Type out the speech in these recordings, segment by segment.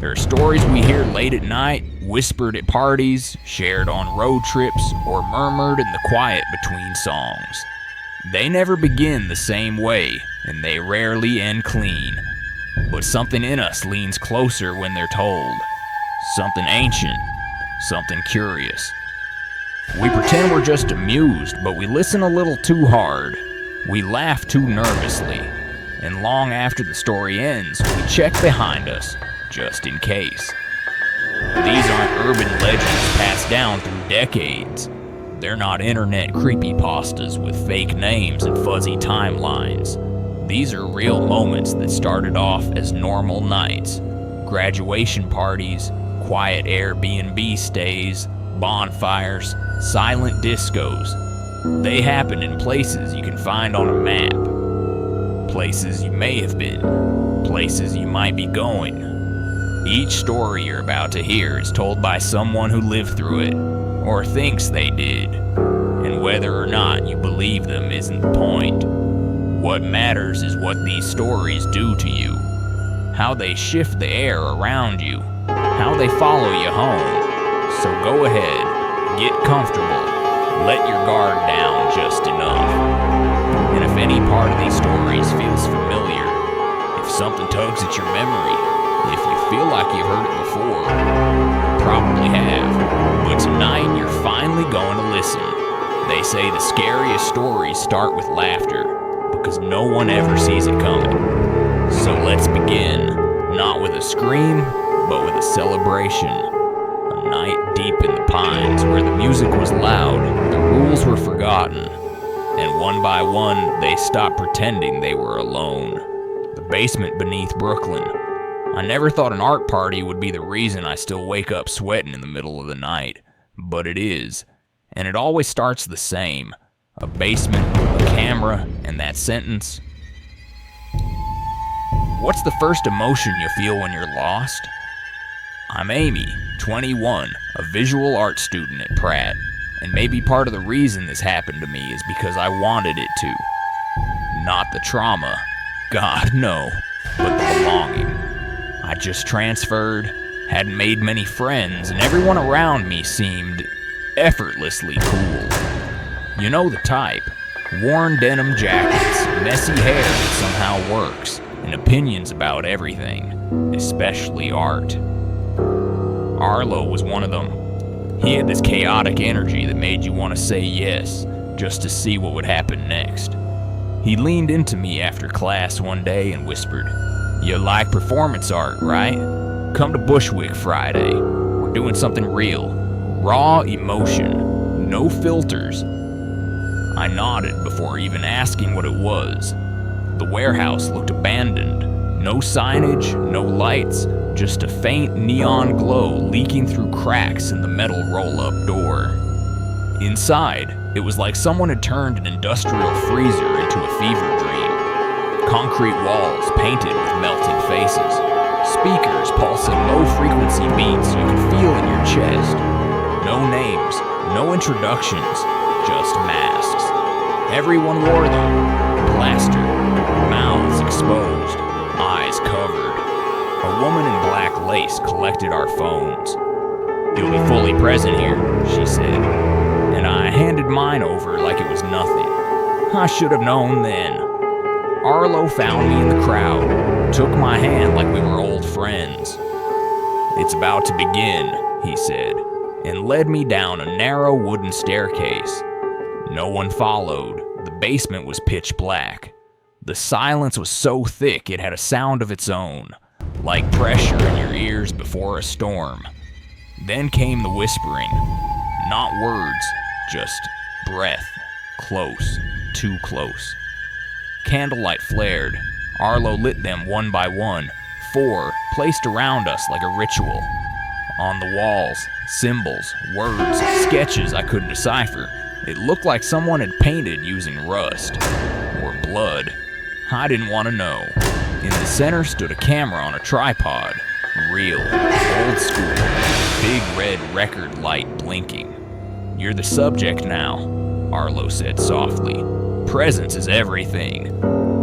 There are stories we hear late at night, whispered at parties, shared on road trips, or murmured in the quiet between songs. They never begin the same way, and they rarely end clean. But something in us leans closer when they're told. Something ancient, something curious. We pretend we're just amused, but we listen a little too hard. We laugh too nervously. And long after the story ends, we check behind us, just in case. These aren't urban legends passed down through decades. They're not internet creepypastas with fake names and fuzzy timelines. These are real moments that started off as normal nights. Graduation parties, quiet Airbnb stays, bonfires, silent discos. They happen in places you can find on a map. Places you may have been. Places you might be going. Each story you're about to hear is told by someone who lived through it, or thinks they did. And whether or not you believe them isn't the point. What matters is what these stories do to you. How they shift the air around you. How they follow you home. So go ahead, get comfortable, let your guard down just enough. And if any part of these stories feels familiar, if something tugs at your memory, if you feel like you've heard it before, you probably have. But tonight you're finally going to listen. They say the scariest stories start with laughter, because no one ever sees it coming. So let's begin, not with a scream, but with a celebration. A night deep in the pines where the music was loud, the rules were forgotten, and one by one they stopped pretending they were alone. The basement beneath Brooklyn. I never thought an art party would be the reason I still wake up sweating in the middle of the night, but it is, and it always starts the same. A basement, a camera, and that sentence. What's the first emotion you feel when you're lost? I'm Amy, 21, a visual art student at Pratt, and maybe part of the reason this happened to me is because I wanted it to. Not the trauma, God no, but the belonging. I just transferred, hadn't made many friends, and everyone around me seemed effortlessly cool. You know the type. Worn denim jackets, messy hair that somehow works, and opinions about everything, especially art. Arlo was one of them. He had this chaotic energy that made you want to say yes, just to see what would happen next. He leaned into me after class one day and whispered, "You like performance art, right? Come to Bushwick Friday. We're doing something real. Raw emotion. No filters." I nodded before even asking what it was. The warehouse looked abandoned. No signage, no lights, just a faint neon glow leaking through cracks in the metal roll-up door. Inside, it was like someone had turned an industrial freezer into a fever dream. Concrete walls painted with melted faces. Speakers pulsing low-frequency beats you could feel in your chest. No names, no introductions, just masks. Everyone wore them, plastered, mouths exposed, eyes covered. A woman in black lace collected our phones. "You'll be fully present here," she said, and I handed mine over like it was nothing. I should have known then. Arlo found me in the crowd, took my hand like we were old friends. "It's about to begin," he said, and led me down a narrow wooden staircase. No one followed. The basement was pitch black. The silence was so thick it had a sound of its own, like pressure in your ears before a storm. Then came the whispering. Not words, just breath. Close, too close. Candlelight flared. Arlo lit them one by one, 4 placed around us like a ritual. On the walls, symbols, words, sketches I couldn't decipher. It looked like someone had painted using rust. Or blood. I didn't want to know. In the center stood a camera on a tripod. Real, old school, big red record light blinking. "You're the subject now," Arlo said softly. "Presence is everything."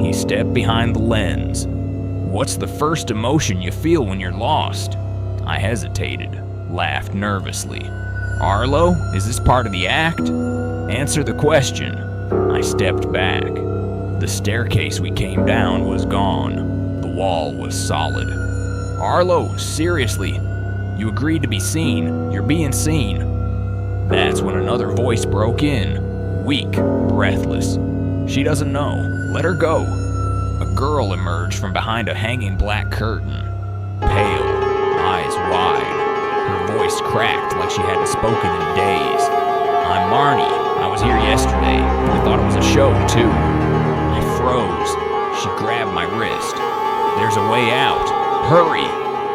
He stepped behind the lens. "What's the first emotion you feel when you're lost?" I hesitated, laughed nervously. Arlo, is this part of the act? Answer the question. I stepped back. The staircase we came down was gone. The wall was solid. Arlo, seriously, you agreed to be seen. You're being seen. That's when another voice broke in, weak, breathless. She doesn't know. Let her go. A girl emerged from behind a hanging black curtain. Pale, eyes wide. Her voice cracked like she hadn't spoken in days. I'm Marnie. I was here yesterday. I thought it was a show, too. I froze. She grabbed my wrist. There's a way out. Hurry!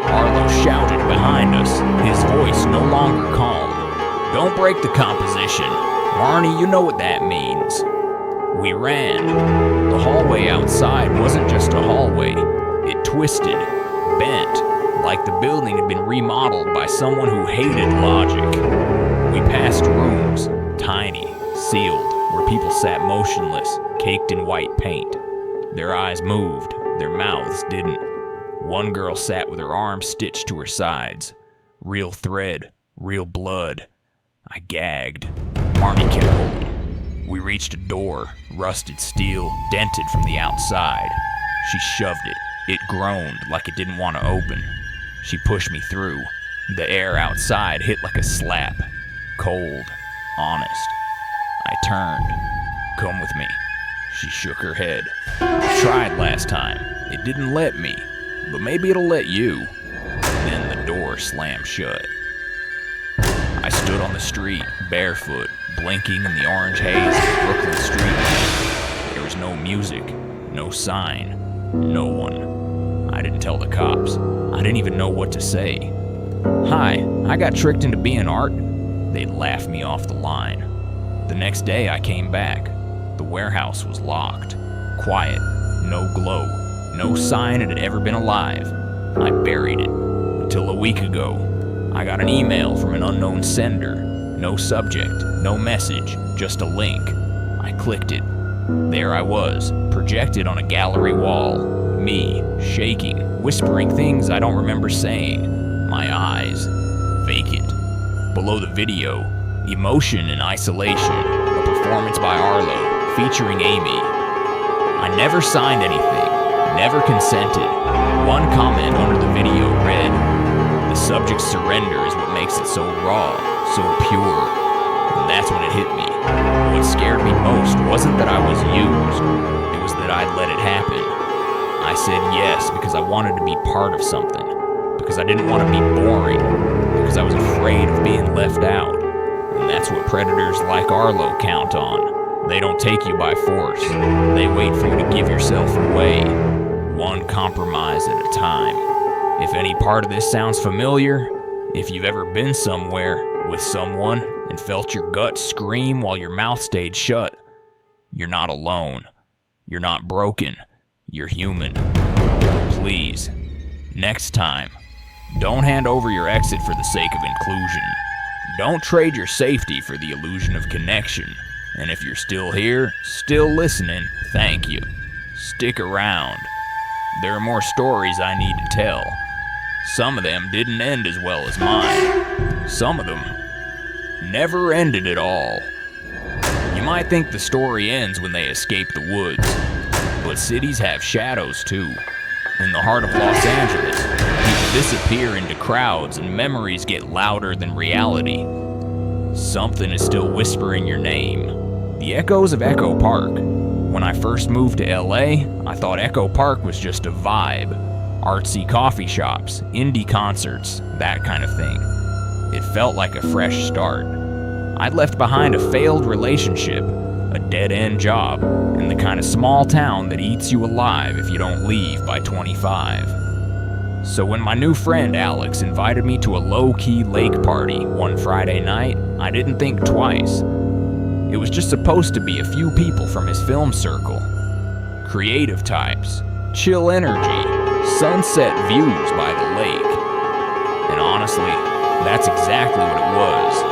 Arlo shouted behind us, his voice no longer calm. Don't break the composition. Marnie, you know what that means. We ran. The hallway outside wasn't just a hallway. It twisted, bent, like the building had been remodeled by someone who hated logic. We passed rooms, tiny, sealed, where people sat motionless, caked in white paint. Their eyes moved, their mouths didn't. One girl sat with her arms stitched to her sides. Real thread, real blood. I gagged. Marnie kept holding. We reached a door, rusted steel, dented from the outside. She shoved it. It groaned like it didn't want to open. She pushed me through. The air outside hit like a slap. Cold, honest. I turned. Come with me. She shook her head. I tried last time. It didn't let me. But maybe it'll let you. Then the door slammed shut. I stood on the street, barefoot, blinking in the orange haze of Brooklyn street. There was no music, no sign, no one. I didn't tell the cops. I didn't even know what to say. Hi, I got tricked into being art. They'd laugh me off the line. The next day I came back. The warehouse was locked. Quiet, no glow, no sign it had ever been alive. I buried it. Until a week ago, I got an email from an unknown sender. No subject, no message, just a link. I clicked it. There I was, projected on a gallery wall. Me, shaking, whispering things I don't remember saying. My eyes, vacant. Below the video, Emotion in Isolation, a performance by Arlo, featuring Amy. I never signed anything, never consented. One comment under the video read, "The subject's surrender is what makes it so raw, so pure." And that's when it hit me. What scared me most wasn't that I was used, it was that I'd let it happen. I said yes because I wanted to be part of something, because I didn't want to be boring, because I was afraid of being left out. And that's what predators like Arlo count on. They don't take you by force. They wait for you to give yourself away, one compromise at a time. If any part of this sounds familiar, if you've ever been somewhere with someone and felt your gut scream while your mouth stayed shut, you're not alone. You're not broken. You're human. Please, next time, don't hand over your exit for the sake of inclusion. Don't trade your safety for the illusion of connection. And if you're still here, still listening, thank you. Stick around. There are more stories I need to tell. Some of them didn't end as well as mine. Some of them never ended at all. You might think the story ends when they escape the woods, but cities have shadows too. In the heart of Los Angeles, people disappear into crowds and memories get louder than reality. Something is still whispering your name. The echoes of Echo Park. When I first moved to LA, I thought Echo Park was just a vibe. Artsy coffee shops, indie concerts, that kind of thing. It felt like a fresh start. I'd left behind a failed relationship, a dead-end job, and the kind of small town that eats you alive if you don't leave by 25. So when my new friend Alex invited me to a low-key lake party one Friday night, I didn't think twice. It was just supposed to be a few people from his film circle. Creative types, chill energy, sunset views by the lake. And honestly, that's exactly what it was,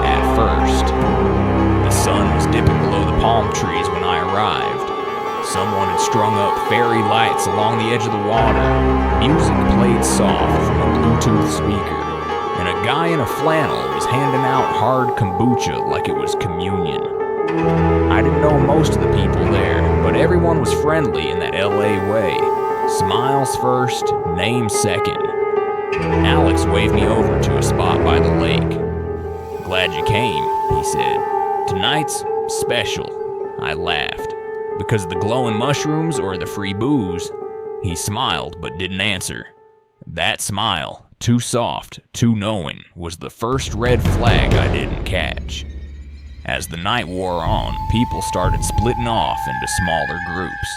at first. The sun was dipping below the palm trees when I arrived. Someone had strung up fairy lights along the edge of the water. Music played soft from a Bluetooth speaker, and a guy in a flannel was handing out hard kombucha like it was communion. I didn't know most of the people there, but everyone was friendly in that LA way. Smiles first, name second. Alex waved me over to a spot by the lake. "Glad you came," he said. "Tonight's special." I laughed. "Because of the glowing mushrooms or the free booze?" He smiled but didn't answer. That smile, too soft, too knowing, was the first red flag I didn't catch. As the night wore on, people started splitting off into smaller groups.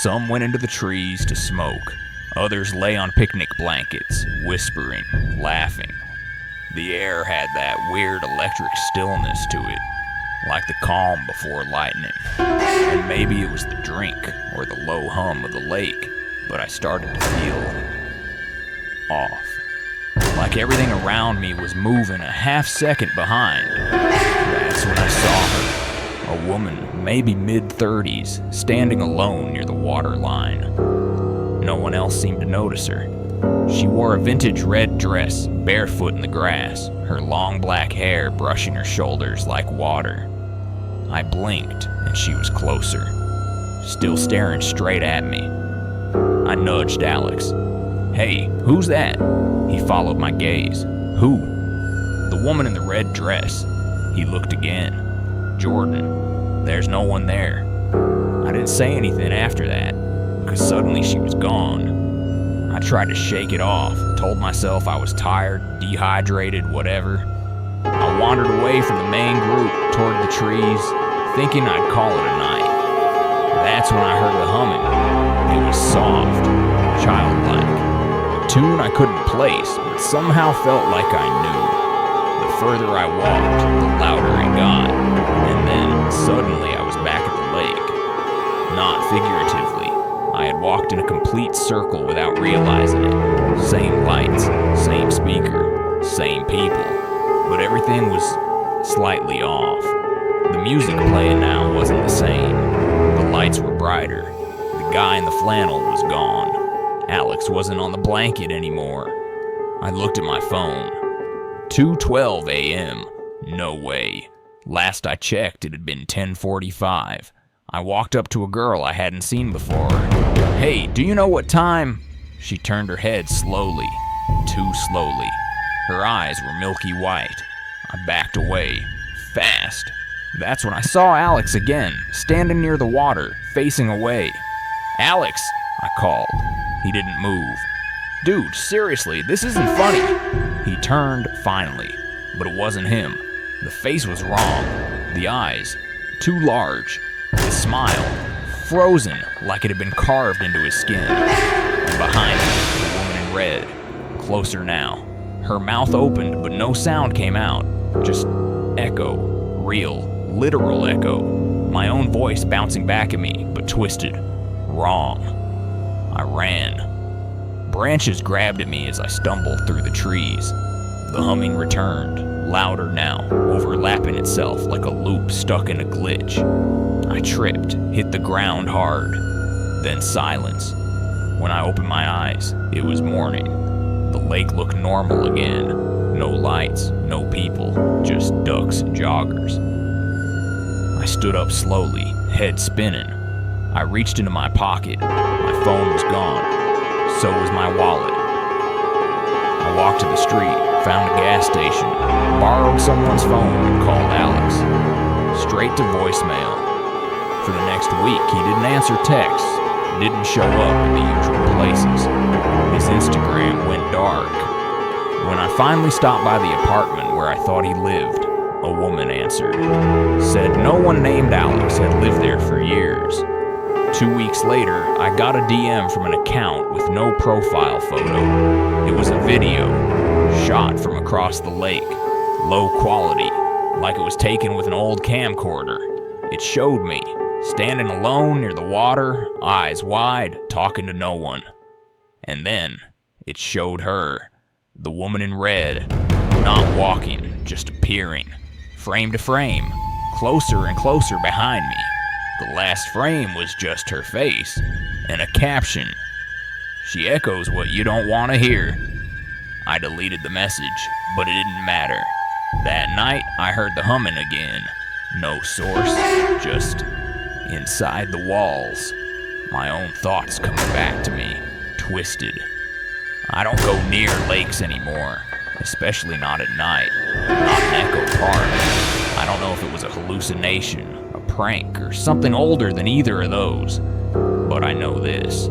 Some went into the trees to smoke. Others lay on picnic blankets, whispering, laughing. The air had that weird electric stillness to it, like the calm before lightning. And maybe it was the drink or the low hum of the lake, but I started to feel off. Like everything around me was moving a half second behind. That's when I saw her. A woman, maybe mid-30s, standing alone near the water line. No one else seemed to notice her. She wore a vintage red dress, barefoot in the grass, her long black hair brushing her shoulders like water. I blinked, and she was closer, still staring straight at me. I nudged Alex. "Hey, who's that?" He followed my gaze. "Who?" "The woman in the red dress." He looked again. "Jordan, there's no one there." I didn't say anything after that, because suddenly she was gone. I tried to shake it off, told myself I was tired, dehydrated, whatever. I wandered away from the main group toward the trees, thinking I'd call it a night. That's when I heard the humming. It was soft, childlike. A tune I couldn't place, but somehow felt like I knew. The further I walked, the louder it got, and then suddenly I was back at the lake. Not figuratively. I had walked in a complete circle without realizing it. Same lights, same speaker, same people, but everything was slightly off. The music playing now wasn't the same. The lights were brighter. The guy in the flannel was gone. Alex wasn't on the blanket anymore. I looked at my phone. 2:12 a.m. No way. Last I checked, it had been 10:45. I walked up to a girl I hadn't seen before. "Hey, do you know what time?" She turned her head slowly, too slowly. Her eyes were milky white. I backed away, fast. That's when I saw Alex again, standing near the water, facing away. "Alex," I called. He didn't move. "Dude, seriously, this isn't funny." He turned, finally, but it wasn't him. The face was wrong. The eyes, too large. The smile, frozen like it had been carved into his skin. And behind him, the woman in red, closer now. Her mouth opened, but no sound came out. Just echo, real, literal echo. My own voice bouncing back at me, but twisted, wrong. I ran. Branches grabbed at me as I stumbled through the trees. The humming returned, louder now, overlapping itself like a loop stuck in a glitch. I tripped, hit the ground hard, then silence. When I opened my eyes, it was morning. The lake looked normal again. No lights, no people, just ducks and joggers. I stood up slowly, head spinning. I reached into my pocket. My phone was gone. So was my wallet. I walked to the street, found a gas station, borrowed someone's phone and called Alex. Straight to voicemail. For the next week, he didn't answer texts, didn't show up in the usual places. His Instagram went dark. When I finally stopped by the apartment where I thought he lived, a woman answered. Said no one named Alex had lived there for years. 2 weeks later, I got a DM from an account with no profile photo. It was a video, shot from across the lake, low quality, like it was taken with an old camcorder. It showed me, standing alone near the water, eyes wide, talking to no one. And then, it showed her, the woman in red, not walking, just appearing, frame to frame, closer and closer behind me. The last frame was just her face, and a caption. She echoes what you don't want to hear. I deleted the message, but it didn't matter. That night, I heard the humming again. No source, just inside the walls. My own thoughts coming back to me, twisted. I don't go near lakes anymore, especially not at night. Not in Echo Park. I don't know if it was a hallucination, a prank, or something older than either of those. But I know this.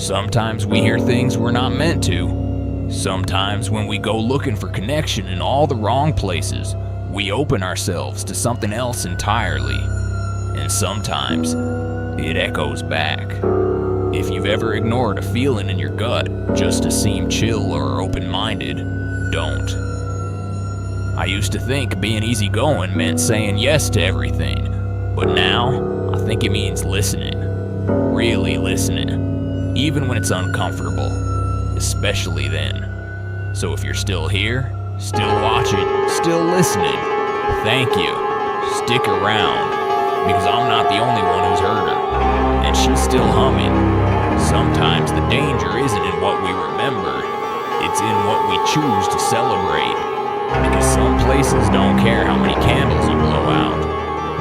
Sometimes we hear things we're not meant to. Sometimes when we go looking for connection in all the wrong places, we open ourselves to something else entirely. And sometimes it echoes back. If you've ever ignored a feeling in your gut just to seem chill or open-minded, don't. I used to think being easygoing meant saying yes to everything, but now I think it means listening. Really listening. Even when it's uncomfortable. Especially then. So if you're still here, still watching, still listening, thank you. Stick around, because I'm not the only one who's heard her, and she's still humming. Sometimes the danger isn't in what we remember, it's in what we choose to celebrate. Because some places don't care how many candles you blow out.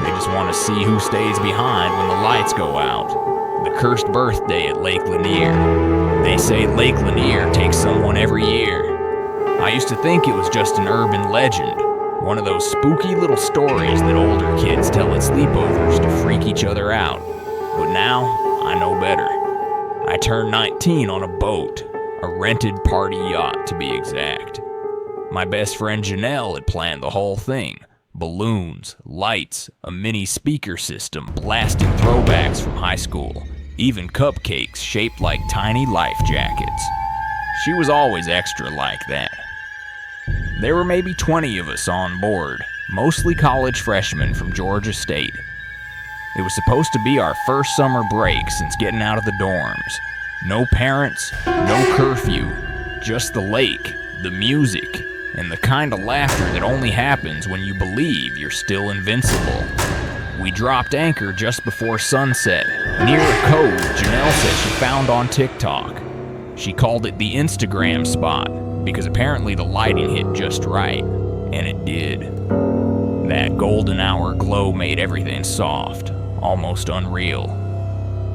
They just want to see who stays behind when the lights go out. The cursed birthday at Lake Lanier. They say Lake Lanier takes someone every year. I used to think it was just an urban legend, one of those spooky little stories that older kids tell at sleepovers to freak each other out. But now, I know better. I turned 19 on a boat, a rented party yacht to be exact. My best friend Janelle had planned the whole thing. Balloons, lights, a mini speaker system blasting throwbacks from high school, even cupcakes shaped like tiny life jackets. She was always extra like that. There were maybe 20 of us on board, mostly college freshmen from Georgia State. It was supposed to be our first summer break since getting out of the dorms. No parents, no curfew, just the lake, the music, and the kind of laughter that only happens when you believe you're still invincible. We dropped anchor just before sunset, near a cove Janelle said she found on TikTok. She called it the Instagram spot, because apparently the lighting hit just right, and it did. That golden hour glow made everything soft, almost unreal.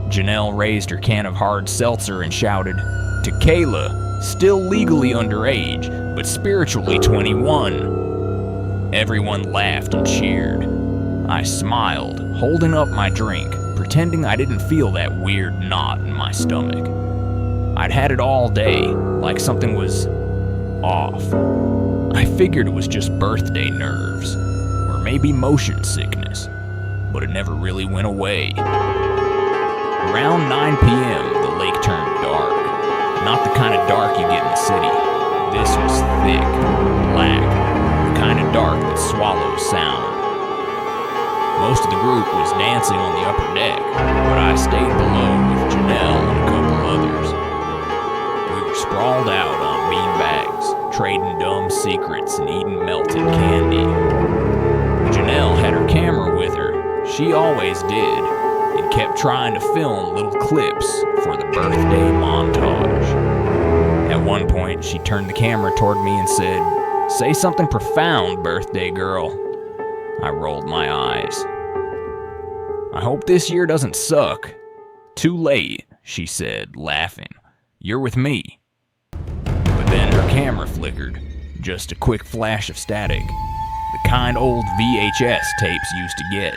Janelle raised her can of hard seltzer and shouted, "To Kayla, still legally underage, but spiritually 21. Everyone laughed and cheered. I smiled, holding up my drink, pretending I didn't feel that weird knot in my stomach. I'd had it all day, like something was off. I figured it was just birthday nerves, or maybe motion sickness, but it never really went away. Around 9 p.m., the lake turned dark. Not the kind of dark you get in the city. This was thick, black, the kind of dark that swallows sound. Most of the group was dancing on the upper deck, but I stayed below with Janelle and a couple others. We were sprawled out on beanbags, trading dumb secrets and eating melted candy. Janelle had her camera with her, she always did, and kept trying to film little clips for the birthday montage. At one point, she turned the camera toward me and said, "Say something profound, birthday girl." I rolled my eyes. "I hope this year doesn't suck." "Too late," she said, laughing. "You're with me." But then her camera flickered, just a quick flash of static, the kind old VHS tapes used to get.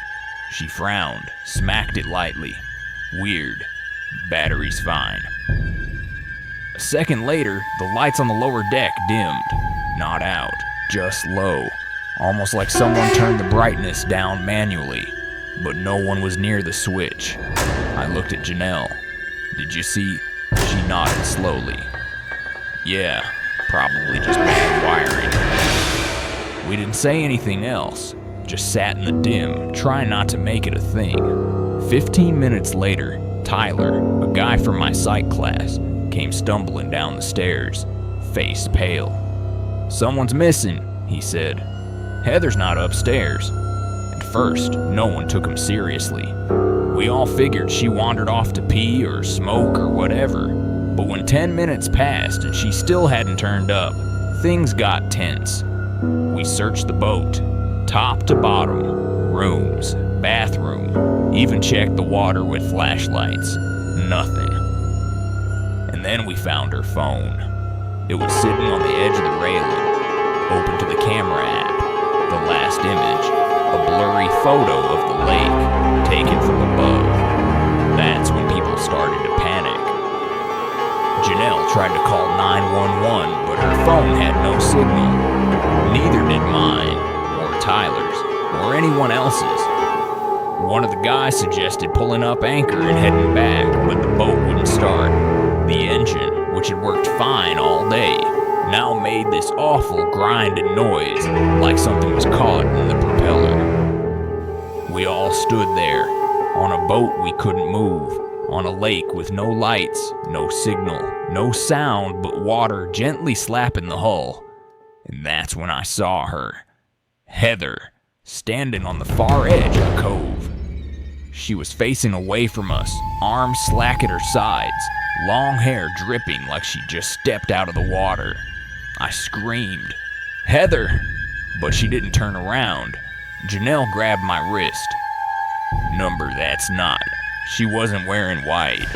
She frowned, smacked it lightly. "Weird. Battery's fine." A second later, the lights on the lower deck dimmed. Not out, just low. Almost like someone turned the brightness down manually. But no one was near the switch. I looked at Janelle. "Did you see?" She nodded slowly. "Yeah, probably just bad wiring." We didn't say anything else. Just sat in the dim, trying not to make it a thing. 15 minutes later, Tyler, a guy from my psych class, came stumbling down the stairs, face pale. "Someone's missing," he said. "Heather's not upstairs." At first, no one took him seriously. We all figured she wandered off to pee or smoke or whatever, but when 10 minutes passed and she still hadn't turned up, things got tense. We searched the boat, top to bottom, rooms, bathroom, even checked the water with flashlights. Nothing. And then we found her phone. It was sitting on the edge of the railing, open to the camera app. The last image, a blurry photo of the lake, taken from above. That's when people started to panic. Janelle tried to call 911, but her phone had no signal. Neither did mine, or Tyler's, or anyone else's. One of the guys suggested pulling up anchor and heading back, but the boat wouldn't start. The engine, which had worked fine all day, now made this awful grinding noise, like something was caught in the propeller. We all stood there, on a boat we couldn't move, on a lake with no lights, no signal, no sound but water gently slapping the hull. And that's when I saw her, Heather, standing on the far edge of the cove. She was facing away from us, arms slack at her sides, long hair dripping like she just stepped out of the water. I screamed, "Heather!" But she didn't turn around. Janelle grabbed my wrist. Number that's not. She wasn't wearing white.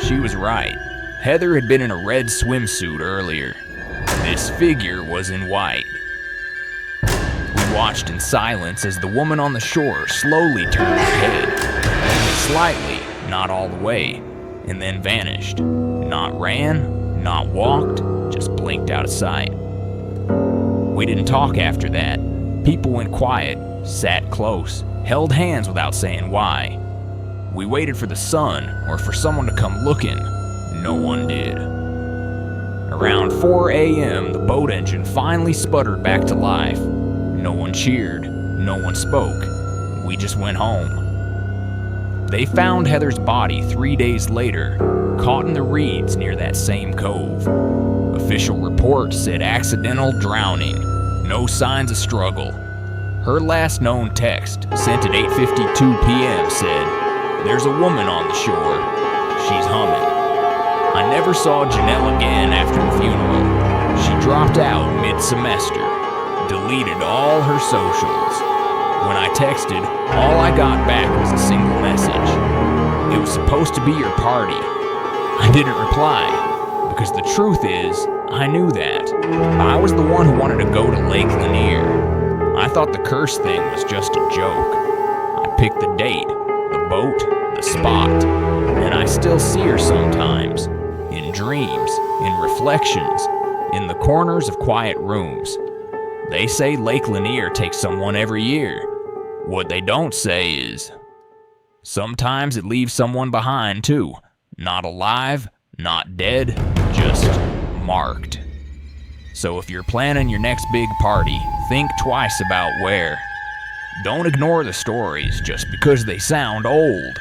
She was right. Heather had been in a red swimsuit earlier. This figure was in white. We watched in silence as the woman on the shore slowly turned her head. Slightly, not all the way, and then vanished. Not ran, not walked, just blinked out of sight. We didn't talk after that. People went quiet, sat close, held hands without saying why. We waited for the sun or for someone to come looking. No one did. Around 4 a.m., the boat engine finally sputtered back to life. No one cheered, no one spoke. We just went home. They found Heather's body 3 days later, caught in the reeds near that same cove. Official report said accidental drowning, no signs of struggle. Her last known text, sent at 8:52 p.m., said, "There's a woman on the shore. She's humming." I never saw Janelle again after the funeral. She dropped out mid-semester, deleted all her socials. When I texted, all I got back was a single message. It was supposed to be your party. I didn't reply, because the truth is, I knew that. I was the one who wanted to go to Lake Lanier. I thought the curse thing was just a joke. I picked the date, the boat, the spot, and I still see her sometimes. In dreams, in reflections, in the corners of quiet rooms. They say Lake Lanier takes someone every year. What they don't say is, sometimes it leaves someone behind too. Not alive, not dead, just marked. So if you're planning your next big party, think twice about where. Don't ignore the stories just because they sound old.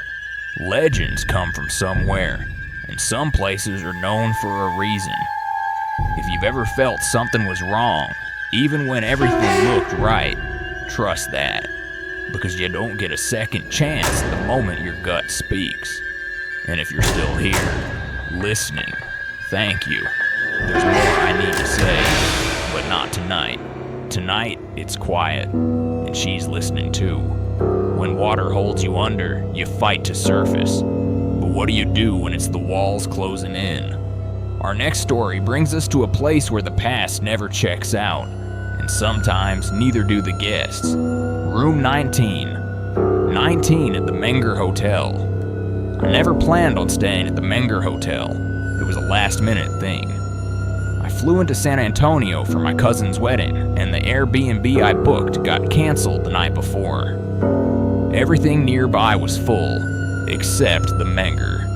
Legends come from somewhere, and some places are known for a reason. If you've ever felt something was wrong, even when everything looked right, trust that, because you don't get a second chance the moment your gut speaks. And if you're still here, listening, thank you. There's more I need to say, but not tonight. Tonight, it's quiet, and she's listening too. When water holds you under, you fight to surface. But what do you do when it's the walls closing in? Our next story brings us to a place where the past never checks out, and sometimes neither do the guests. Room 19. 19 at the Menger Hotel. I never planned on staying at the Menger Hotel. It was a last-minute thing. I flew into San Antonio for my cousin's wedding, and the Airbnb I booked got canceled the night before. Everything nearby was full, except the Menger.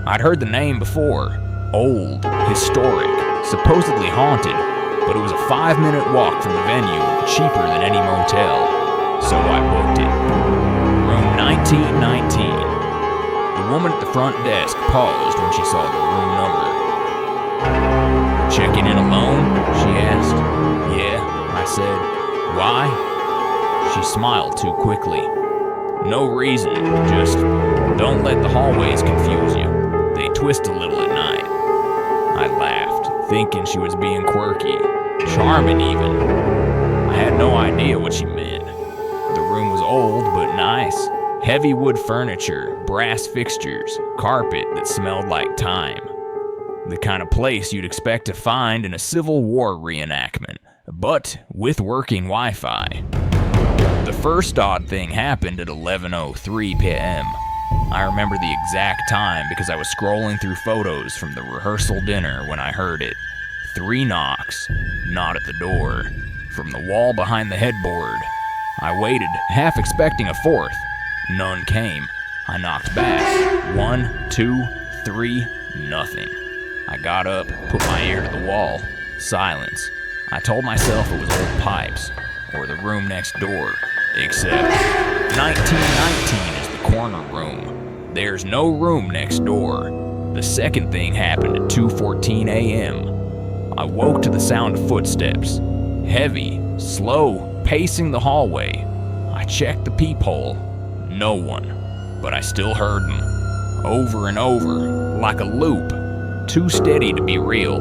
I'd heard the name before. Old, historic, supposedly haunted, but it was a 5-minute walk from the venue, cheaper than any motel, so I booked it. Room 1919. The woman at the front desk paused when she saw the room number. "Checking in alone?" she asked. "Yeah," I said. "Why?" She smiled too quickly. No reason, just don't let the hallways confuse you. They twist a little at night. I laughed, thinking she was being quirky, charming even. I had no idea what she meant. The room was old but nice. Heavy wood furniture, brass fixtures, carpet that smelled like time. The kind of place you'd expect to find in a Civil War reenactment, but with working Wi-Fi. The first odd thing happened at 11:03 p.m. I remember the exact time because I was scrolling through photos from the rehearsal dinner when I heard it. 3 knocks, not at the door, from the wall behind the headboard. I waited, half expecting a 4th. None came. I knocked back. 1, 2, 3, nothing. I got up, put my ear to the wall. Silence. I told myself it was old pipes, or the room next door, except 1919 is the corner room. There's no room next door. The second thing happened at 2:14 a.m. I woke to the sound of footsteps. Heavy, slow, pacing the hallway. I checked the peephole. No one, but I still heard them. Over and over, like a loop. Too steady to be real.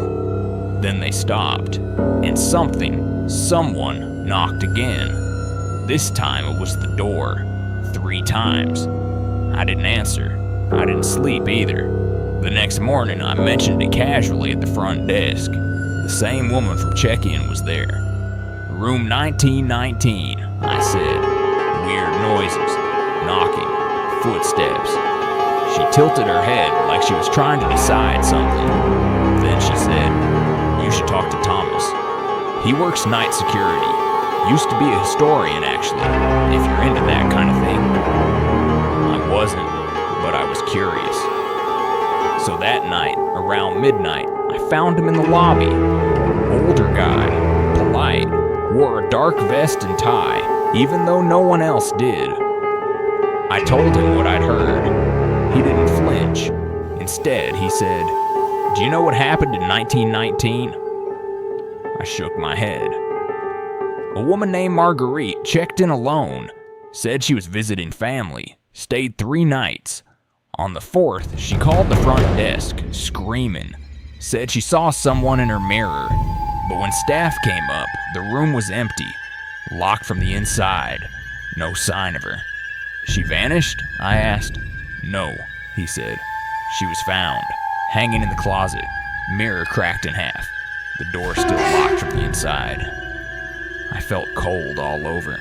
Then they stopped, and someone knocked again. This time it was the door. 3 times. I didn't answer. I didn't sleep either. The next morning I mentioned it casually at the front desk. The same woman from check-in was there. Room 1919, I said. Weird noises, knocking, footsteps. She tilted her head like she was trying to decide something. Then she said, "You should talk to Thomas. He works night security. Used to be a historian, actually, if you're into that kind of thing." I wasn't, but I was curious. So that night, around midnight, I found him in the lobby. Older guy, polite, wore a dark vest and tie, even though no one else did. I told him what I'd heard. He didn't flinch. Instead, he said, "Do you know what happened in 1919? I shook my head. "A woman named Marguerite checked in alone. Said she was visiting family. Stayed 3 nights. On the 4th, she called the front desk, screaming. Said she saw someone in her mirror. But when staff came up, the room was empty. Locked from the inside. No sign of her." "She vanished?" I asked. "No," he said. "She was found, hanging in the closet, mirror cracked in half. The door still locked from the inside." I felt cold all over.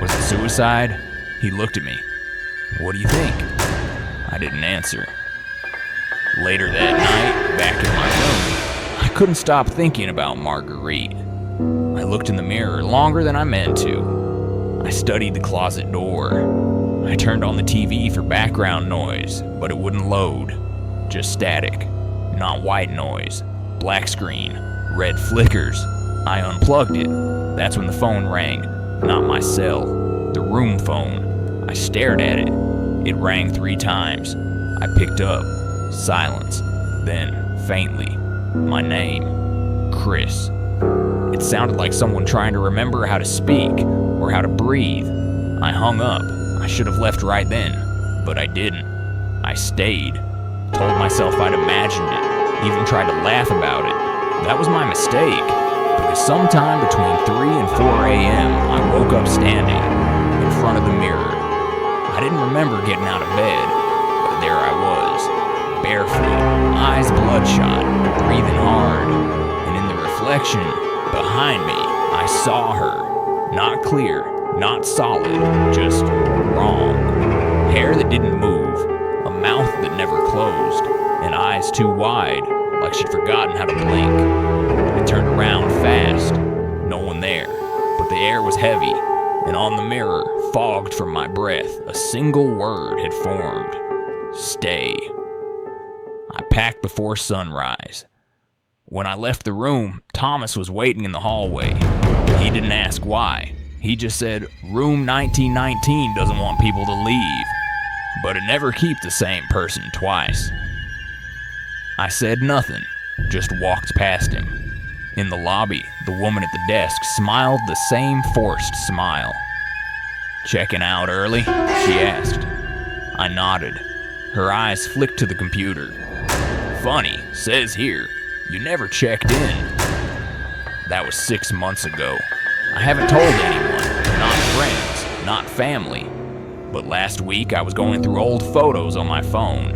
"Was it suicide?" He looked at me. "What do you think?" I didn't answer. Later that night, back in my room, I couldn't stop thinking about Marguerite. I looked in the mirror longer than I meant to. I studied the closet door. I turned on the TV for background noise, but it wouldn't load. Just static, not white noise. Black screen, red flickers. I unplugged it. That's when the phone rang. Not my cell, the room phone. I stared at it. It rang 3 times. I picked up. Silence. Then, faintly, my name. Chris. It sounded like someone trying to remember how to speak or how to breathe. I hung up. I should have left right then, but I didn't. I stayed. Told myself I'd imagined it. Even tried to laugh about it. That was my mistake. Because sometime between 3 and 4 a.m., I woke up standing in front of the mirror. I didn't remember getting out of bed, but there I was, barefoot, eyes bloodshot, breathing hard. And in the reflection behind me, I saw her. Not clear, not solid, just wrong. Hair that didn't move, a mouth that never closed, and eyes too wide, like she'd forgotten how to blink. I turned around fast. No one there, but the air was heavy, and on the mirror, fogged from my breath, a single word had formed. Stay. I packed before sunrise. When I left the room, Thomas was waiting in the hallway. He didn't ask why. He just said, "Room 1919 doesn't want people to leave." But it never keeps the same person twice. I said nothing, just walked past him. In the lobby, the woman at the desk smiled the same forced smile. Checking out early? She asked. I nodded. Her eyes flicked to the computer. Funny, says here, you never checked in. That was 6 months ago. I haven't told anyone, not friends, not family. But last week I was going through old photos on my phone,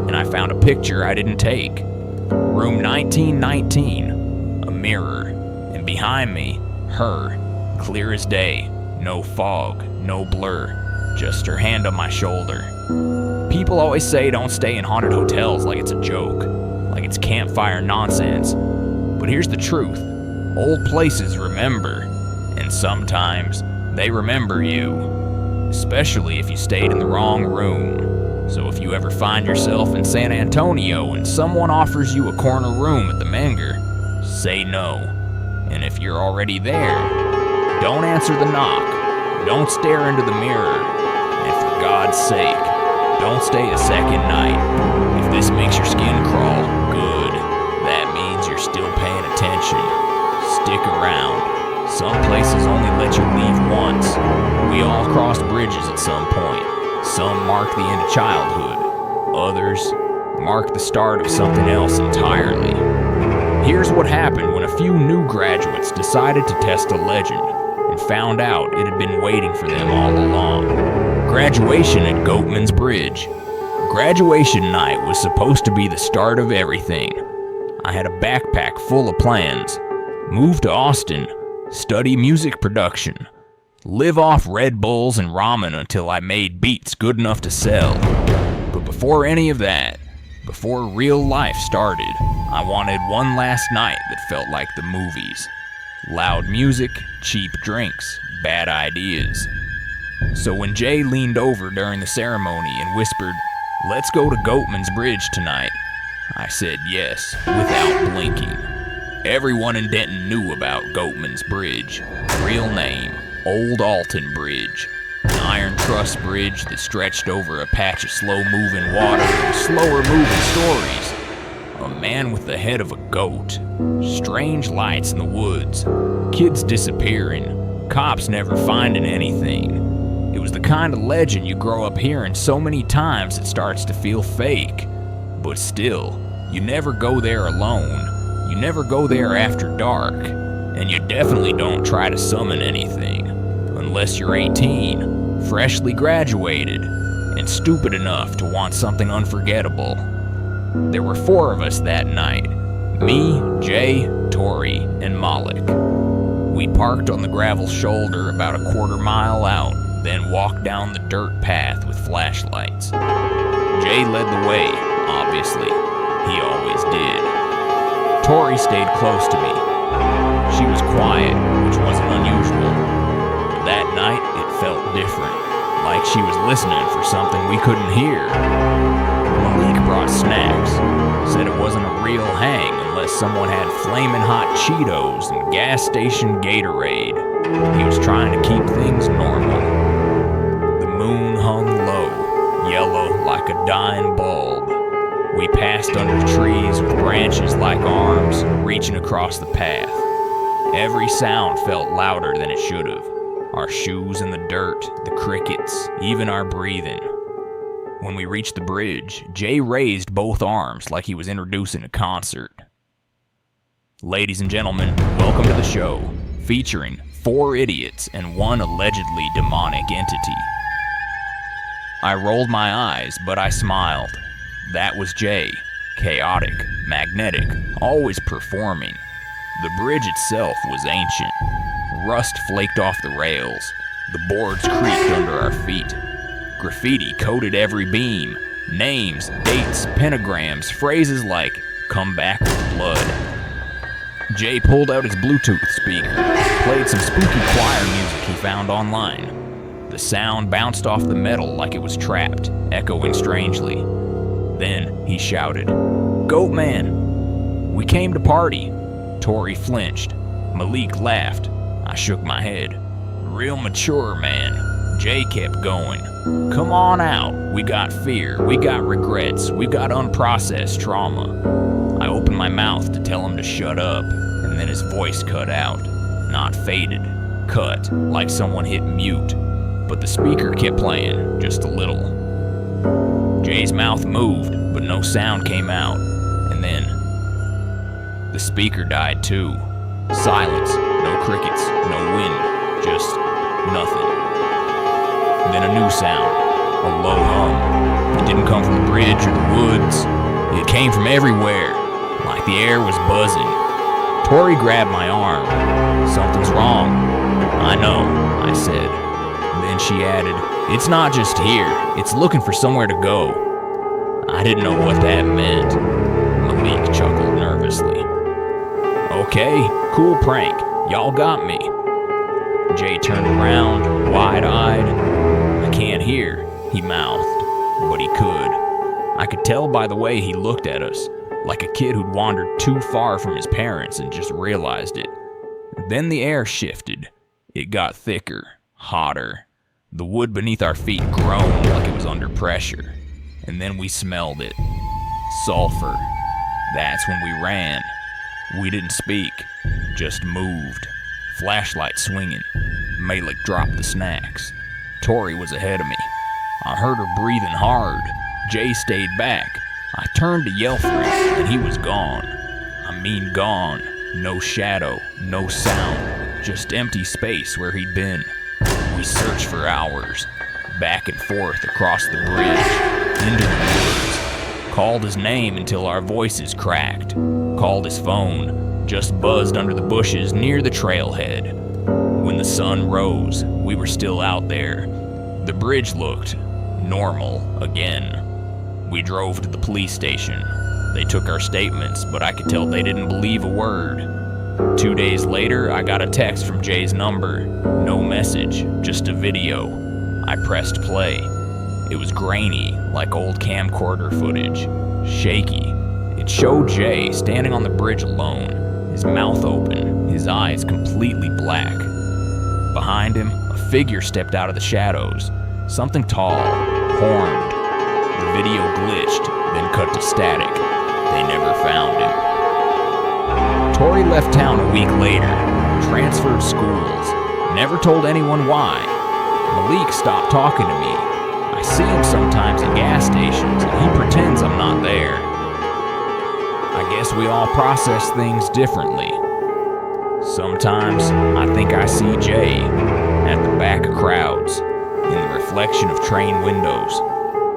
and I found a picture I didn't take. Room 1919, a mirror, and behind me, her, clear as day, no fog, no blur, just her hand on my shoulder. People always say don't stay in haunted hotels like it's a joke, like it's campfire nonsense. But here's the truth. Old places remember, and sometimes they remember you, especially if you stayed in the wrong room. So if you ever find yourself in San Antonio and someone offers you a corner room at the Menger, say no. And if you're already there, don't answer the knock, don't stare into the mirror, and for God's sake, don't stay a second night. If this makes your skin crawl, good. That means you're still paying attention. Stick around. Some places only let you leave once. We all crossed bridges at some point. Some mark the end of childhood. Others mark the start of something else entirely. Here's what happened when a few new graduates decided to test a legend and found out it had been waiting for them all along. Graduation at Goatman's Bridge. Graduation night was supposed to be the start of everything. I had a backpack full of plans. Move to Austin, study music production, live off Red Bulls and ramen until I made beats good enough to sell. But before any of that, before real life started, I wanted one last night that felt like the movies. Loud music, cheap drinks, bad ideas. So when Jay leaned over during the ceremony and whispered, "Let's go to Goatman's Bridge tonight," I said yes, without blinking. Everyone in Denton knew about Goatman's Bridge. Real name, Old Alton Bridge. An iron truss bridge that stretched over a patch of slow-moving water and slower-moving stories. A man with the head of a goat. Strange lights in the woods. Kids disappearing. Cops never finding anything. It was the kind of legend you grow up hearing so many times it starts to feel fake. But still, you never go there alone. You never go there after dark. And you definitely don't try to summon anything. Unless you're 18, freshly graduated, and stupid enough to want something unforgettable. There were 4 of us that night. Me, Jay, Tori, and Malik. We parked on the gravel shoulder about a quarter-mile out, then walked down the dirt path with flashlights. Jay led the way, obviously. He always did. Tori stayed close to me. She was quiet, which wasn't unusual. But that night, it felt different, like she was listening for something we couldn't hear. Malik brought snacks, said it wasn't a real hang unless someone had flaming hot Cheetos and gas station Gatorade. He was trying to keep things normal. The moon hung low, yellow like a dying bulb. We passed under trees with branches like arms reaching across the path. Every sound felt louder than it should have. Our shoes in the dirt, the crickets, even our breathing. When we reached the bridge, Jay raised both arms like he was introducing a concert. Ladies and gentlemen, welcome to the show, featuring 4 idiots and 1 allegedly demonic entity. I rolled my eyes, but I smiled. That was Jay, chaotic, magnetic, always performing. The bridge itself was ancient. Rust flaked off the rails. The boards creaked under our feet. Graffiti coated every beam. Names, dates, pentagrams, phrases like, "Come back with blood." Jay pulled out his Bluetooth speaker, played some spooky choir music he found online. The sound bounced off the metal like it was trapped, echoing strangely. Then he shouted, "Goatman!" We came to party. Tori flinched. Malik laughed. I shook my head. Real mature, man. Jay kept going. "Come on out. We got fear. We got regrets. We got unprocessed trauma." I opened my mouth to tell him to shut up, and then his voice cut out. Not faded. Cut, like someone hit mute. but the speaker kept playing, just a little. Jay's mouth moved, but no sound came out, and then the speaker died too. Silence, no crickets, no wind, just nothing. Then a new sound, a low hum. It didn't come from the bridge or the woods. It came from everywhere, like the air was buzzing. Tori grabbed my arm. "Something's wrong." "I know," I said. Then she added, "It's not just here, it's looking for somewhere to go." I didn't know what that meant. Malik chuckled nervously. "Okay, cool prank. Y'all got me." Jay turned around, wide-eyed. "I can't hear," he mouthed, but he could. I could tell by the way he looked at us, like a kid who'd wandered too far from his parents and just realized it. Then the air shifted. It got thicker, hotter. The wood beneath our feet groaned like it was under pressure. And then we smelled it. Sulfur. That's when we ran. We didn't speak, just moved. Flashlight swinging. Malik dropped the snacks. Tori was ahead of me. I heard her breathing hard. Jay stayed back. I turned to yell for him, and he was gone. I mean gone. No shadow, no sound, just empty space where he'd been. We searched for hours, back and forth across the bridge, into the woods. Called his name until our voices cracked. Called his phone, just buzzed under the bushes near the trailhead. When the sun rose, we were still out there. The bridge looked normal again. We drove to the police station. They took our statements, but I could tell they didn't believe a word. 2 days later, I got a text from Jay's number. No message, just a video. I pressed play. It was grainy, like old camcorder footage. Shaky. It showed Jay standing on the bridge alone, his mouth open, his eyes completely black. Behind him, a figure stepped out of the shadows. Something tall, horned. The video glitched, then cut to static. They never found him. Tori left town a week later, transferred schools, never told anyone why. Malik stopped talking to me. I see him sometimes at gas stations, and he pretends I'm not there. I guess we all process things differently. Sometimes I think I see Jay at the back of crowds, in the reflection of train windows.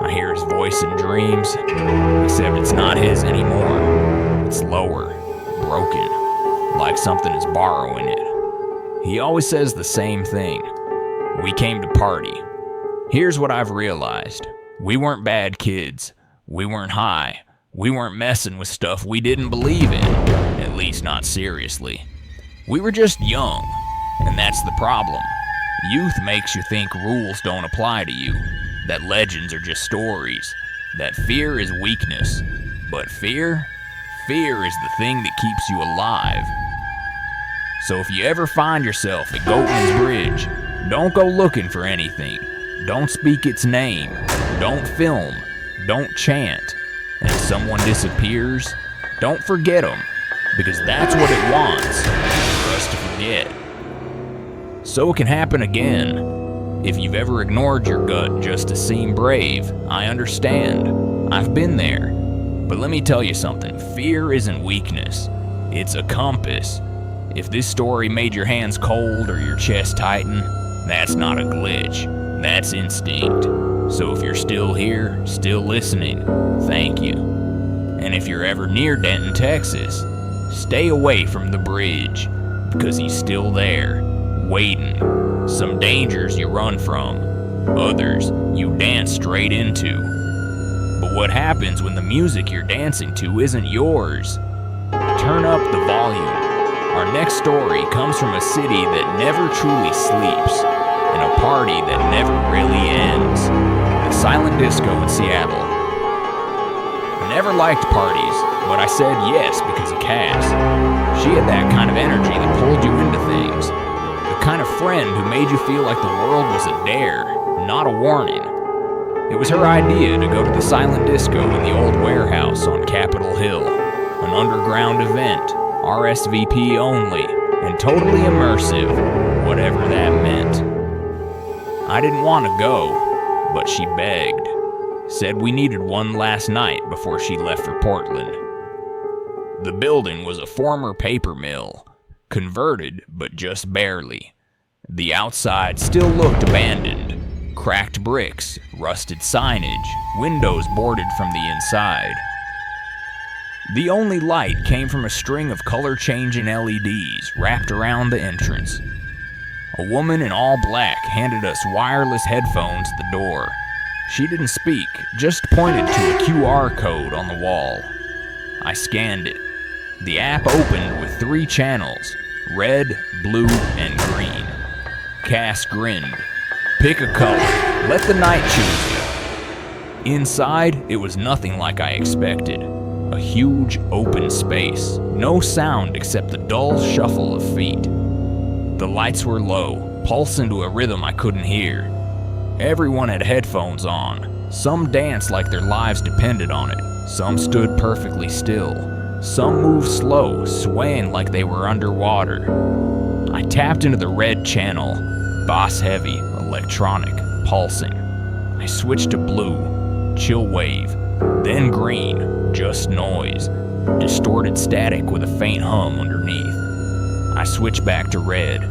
I hear his voice in dreams, except it's not his anymore. It's lower, broken, like something is borrowing it. He always says the same thing. We came to party. Here's what I've realized. We weren't bad kids. We weren't high. We weren't messing with stuff we didn't believe in, at least not seriously. We were just young, and that's the problem. Youth makes you think rules don't apply to you, that legends are just stories, that fear is weakness. But fear is the thing that keeps you alive. So if you ever find yourself at Goatman's Bridge, don't go looking for anything. Don't speak its name. Don't film. Don't chant. And if someone disappears, don't forget them, because that's what it wants, for us to forget. So it can happen again. If you've ever ignored your gut just to seem brave, I understand. I've been there. But let me tell you something, fear isn't weakness. It's a compass. If this story made your hands cold or your chest tighten, that's not a glitch. That's instinct. So if you're still here, still listening, thank you. And if you're ever near Denton, Texas, stay away from the bridge, because he's still there, waiting. Some dangers you run from, others you dance straight into. But what happens when the music you're dancing to isn't yours? Turn up the volume. Our next story comes from a city that never truly sleeps, and a party that never really ends. The silent disco in Seattle. I never liked parties, but I said yes because of Cass. She had that kind of energy that pulled you into things. The kind of friend who made you feel like the world was a dare, not a warning. It was her idea to go to the silent disco in the old warehouse on Capitol Hill. An underground event, RSVP only, and totally immersive, whatever that meant. I didn't want to go, but she begged. Said we needed one last night before she left for Portland. The building was a former paper mill, converted but just barely. The outside still looked abandoned. Cracked bricks, rusted signage, windows boarded from the inside. The only light came from a string of color-changing LEDs wrapped around the entrance. A woman in all black handed us wireless headphones at the door. She didn't speak, just pointed to a QR code on the wall. I scanned it. The app opened with 3 channels, red, blue, and green. Cass grinned. Pick a color. Let the night choose you. Inside, it was nothing like I expected. A huge open space. No sound except the dull shuffle of feet. The lights were low, pulsing to a rhythm I couldn't hear. Everyone had headphones on. Some danced like their lives depended on it. Some stood perfectly still. Some moved slow, swaying like they were underwater. I tapped into the red channel. Bass heavy, electronic, pulsing. I switched to blue, chill wave, then green, just noise, distorted static with a faint hum underneath. I switched back to red.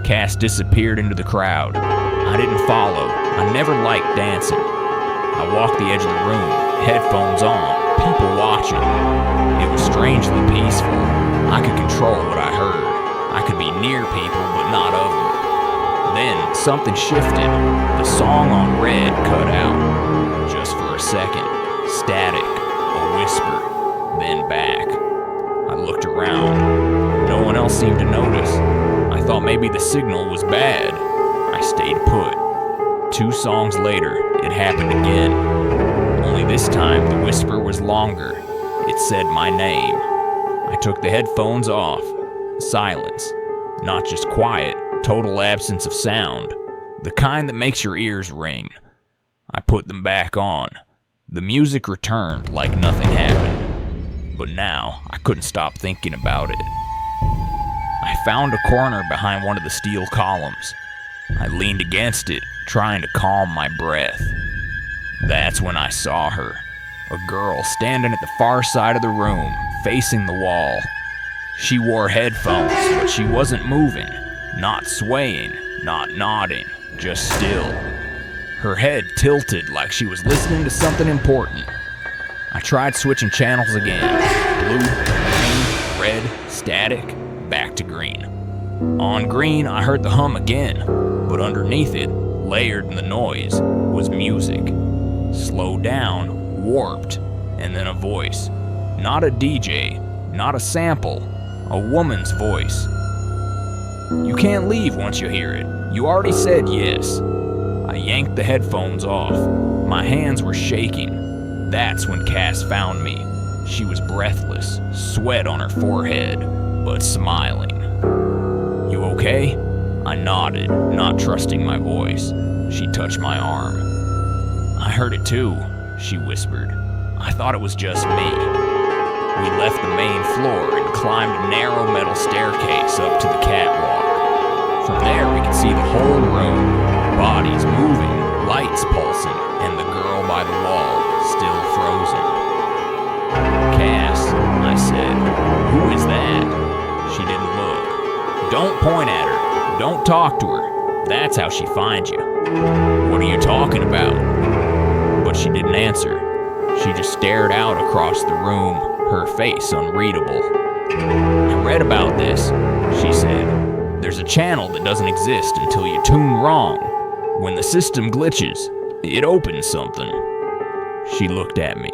Cass disappeared into the crowd. I didn't follow. I never liked dancing. I walked the edge of the room, headphones on, people watching. It was strangely peaceful. I could control what I heard. I could be near people, but not of them. Then something shifted. The song on red cut out. Just for a second. Static. A whisper. Then back. I looked around. No one else seemed to notice. I thought maybe the signal was bad. I stayed put. 2 songs later, it happened again. Only this time, the whisper was longer. It said my name. I took the headphones off. Silence. Not just quiet. Total absence of sound, the kind that makes your ears ring. I put them back on. The music returned like nothing happened. But now, I couldn't stop thinking about it. I found a corner behind one of the steel columns. I leaned against it, trying to calm my breath. That's when I saw her. A girl standing at the far side of the room, facing the wall. She wore headphones, but she wasn't moving. Not swaying, not nodding, just still. Her head tilted like she was listening to something important. I tried switching channels again. Blue, green, red, static, back to green. On green, I heard the hum again, but underneath it, layered in the noise, was music. Slowed down, warped, and then a voice. Not a DJ, not a sample, a woman's voice. You can't leave once you hear it. You already said yes. I yanked the headphones off. My hands were shaking. That's when Cass found me. She was breathless, sweat on her forehead, but smiling. You okay? I nodded, not trusting my voice. She touched my arm. I heard it too, she whispered. I thought it was just me. We left the main floor and climbed a narrow metal staircase up to the catwalk. From there, we could see the whole room. Bodies moving, lights pulsing, and the girl by the wall, still frozen. Cass, I said, who is that? She didn't look. Don't point at her. Don't talk to her. That's how she finds you. What are you talking about? But she didn't answer. She just stared out across the room, her face unreadable. I read about this, she said. There's a channel that doesn't exist until you tune wrong. When the system glitches, it opens something. She looked at me.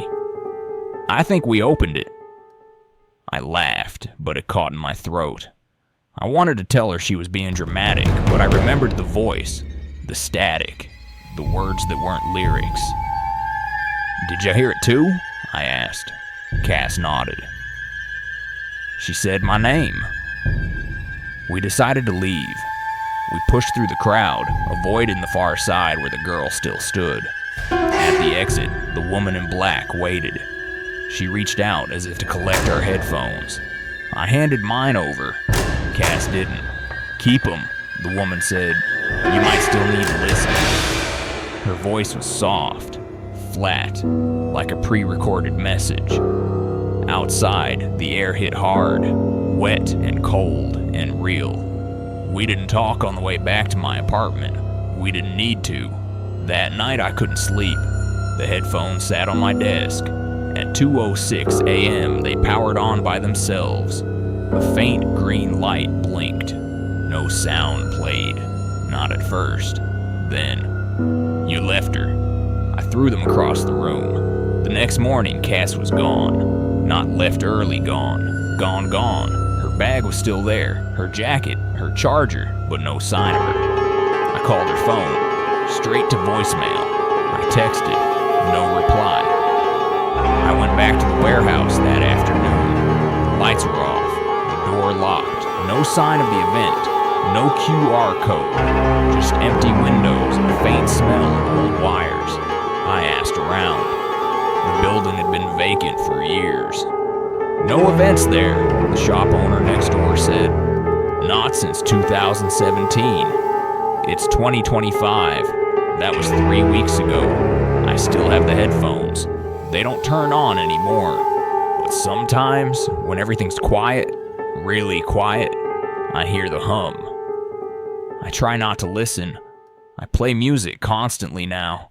I think we opened it. I laughed, but it caught in my throat. I wanted to tell her she was being dramatic, but I remembered the voice, the static, the words that weren't lyrics. Did you hear it too? I asked. Cass nodded. She said my name. We decided to leave. We pushed through the crowd, avoiding the far side where the girl still stood. At the exit, the woman in black waited. She reached out as if to collect our headphones. I handed mine over. Cass didn't. Keep 'em, the woman said. You might still need to listen. Her voice was soft, flat, like a pre-recorded message. Outside, the air hit hard, wet and cold and real. We didn't talk on the way back to my apartment. We didn't need to. That night I couldn't sleep. The headphones sat on my desk. At 2:06 a.m. they powered on by themselves. A faint green light blinked. No sound played. Not at first. Then, you left her. I threw them across the room. The next morning, Cass was gone. Not left early gone. Gone. Her bag was still there. Her jacket, her charger, but no sign of her. I called her phone. Straight to voicemail. I texted. No reply. I went back to the warehouse that afternoon. The lights were off. The door locked. No sign of the event. No QR code. Just empty windows and a faint smell of old wires. I asked around. The building had been vacant for years. No events there, the shop owner next door said. Not since 2017. It's 2025. That was 3 weeks ago. I still have the headphones. They don't turn on anymore. But sometimes, when everything's quiet, really quiet, I hear the hum. I try not to listen. I play music constantly now.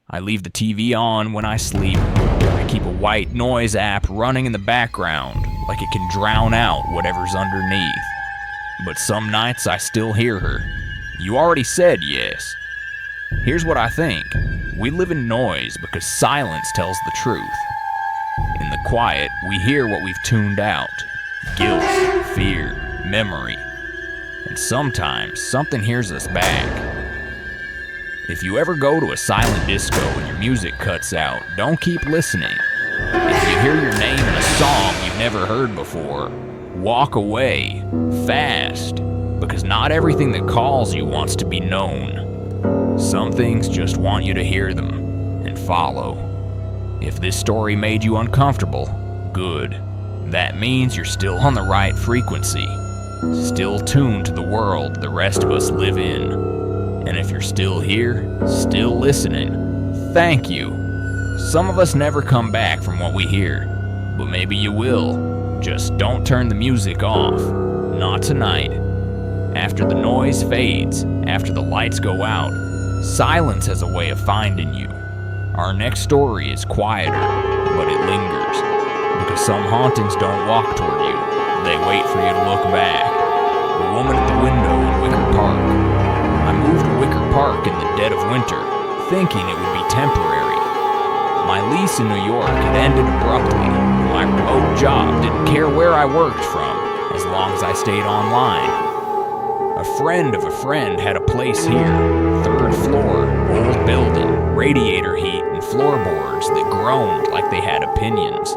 I leave the TV on when I sleep. I keep a white noise app running in the background, like it can drown out whatever's underneath. But some nights I still hear her. You already said yes. Here's what I think. We live in noise because silence tells the truth. In the quiet, we hear what we've tuned out. Guilt, fear, memory. And sometimes, something hears us back. If you ever go to a silent disco and your music cuts out, don't keep listening. If you hear your name in a song you've never heard before, walk away, fast, because not everything that calls you wants to be known. Some things just want you to hear them and follow. If this story made you uncomfortable, good. That means you're still on the right frequency, still tuned to the world the rest of us live in. And if you're still here, still listening, thank you. Some of us never come back from what we hear, but maybe you will. Just don't turn the music off. Not tonight. After the noise fades, after the lights go out, silence has a way of finding you. Our next story is quieter, but it lingers. Because some hauntings don't walk toward you. They wait for you to look back. The woman at the window in Wicker Park. I moved to Wicker Park in the dead of winter, thinking it would be temporary. My lease in New York had ended abruptly. My remote job didn't care where I worked from, as long as I stayed online. A friend of a friend had a place here, 3rd floor, old building, radiator heat, and floorboards that groaned like they had opinions.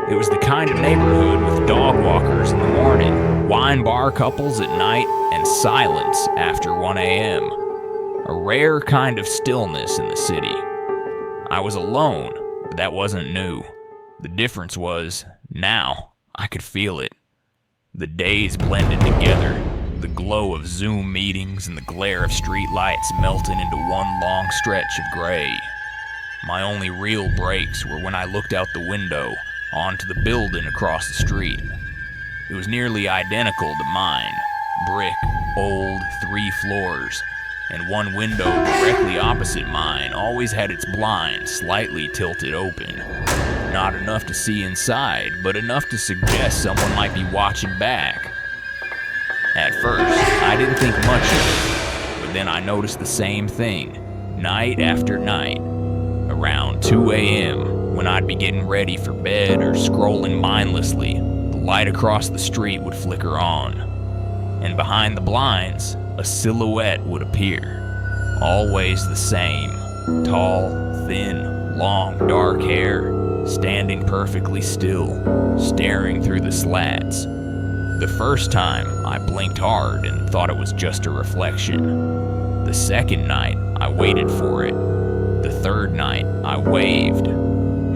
It was the kind of neighborhood with dog walkers in the morning, wine bar couples at night, and silence after 1 a.m. A rare kind of stillness in the city. I was alone, but that wasn't new. The difference was, now, I could feel it. The days blended together. The glow of Zoom meetings and the glare of street lights melted into one long stretch of gray. My only real breaks were when I looked out the window onto the building across the street. It was nearly identical to mine. Brick, old, 3 floors, and one window directly opposite mine always had its blind slightly tilted open. Not enough to see inside, but enough to suggest someone might be watching back. At first, I didn't think much of it, but then I noticed the same thing, night after night. Around 2 a.m., when I'd be getting ready for bed or scrolling mindlessly, the light across the street would flicker on. And behind the blinds, a silhouette would appear. Always the same. Tall, thin, long, dark hair, standing perfectly still, staring through the slats. The first time, I blinked hard and thought it was just a reflection. The second night, I waited for it. The third night, I waved.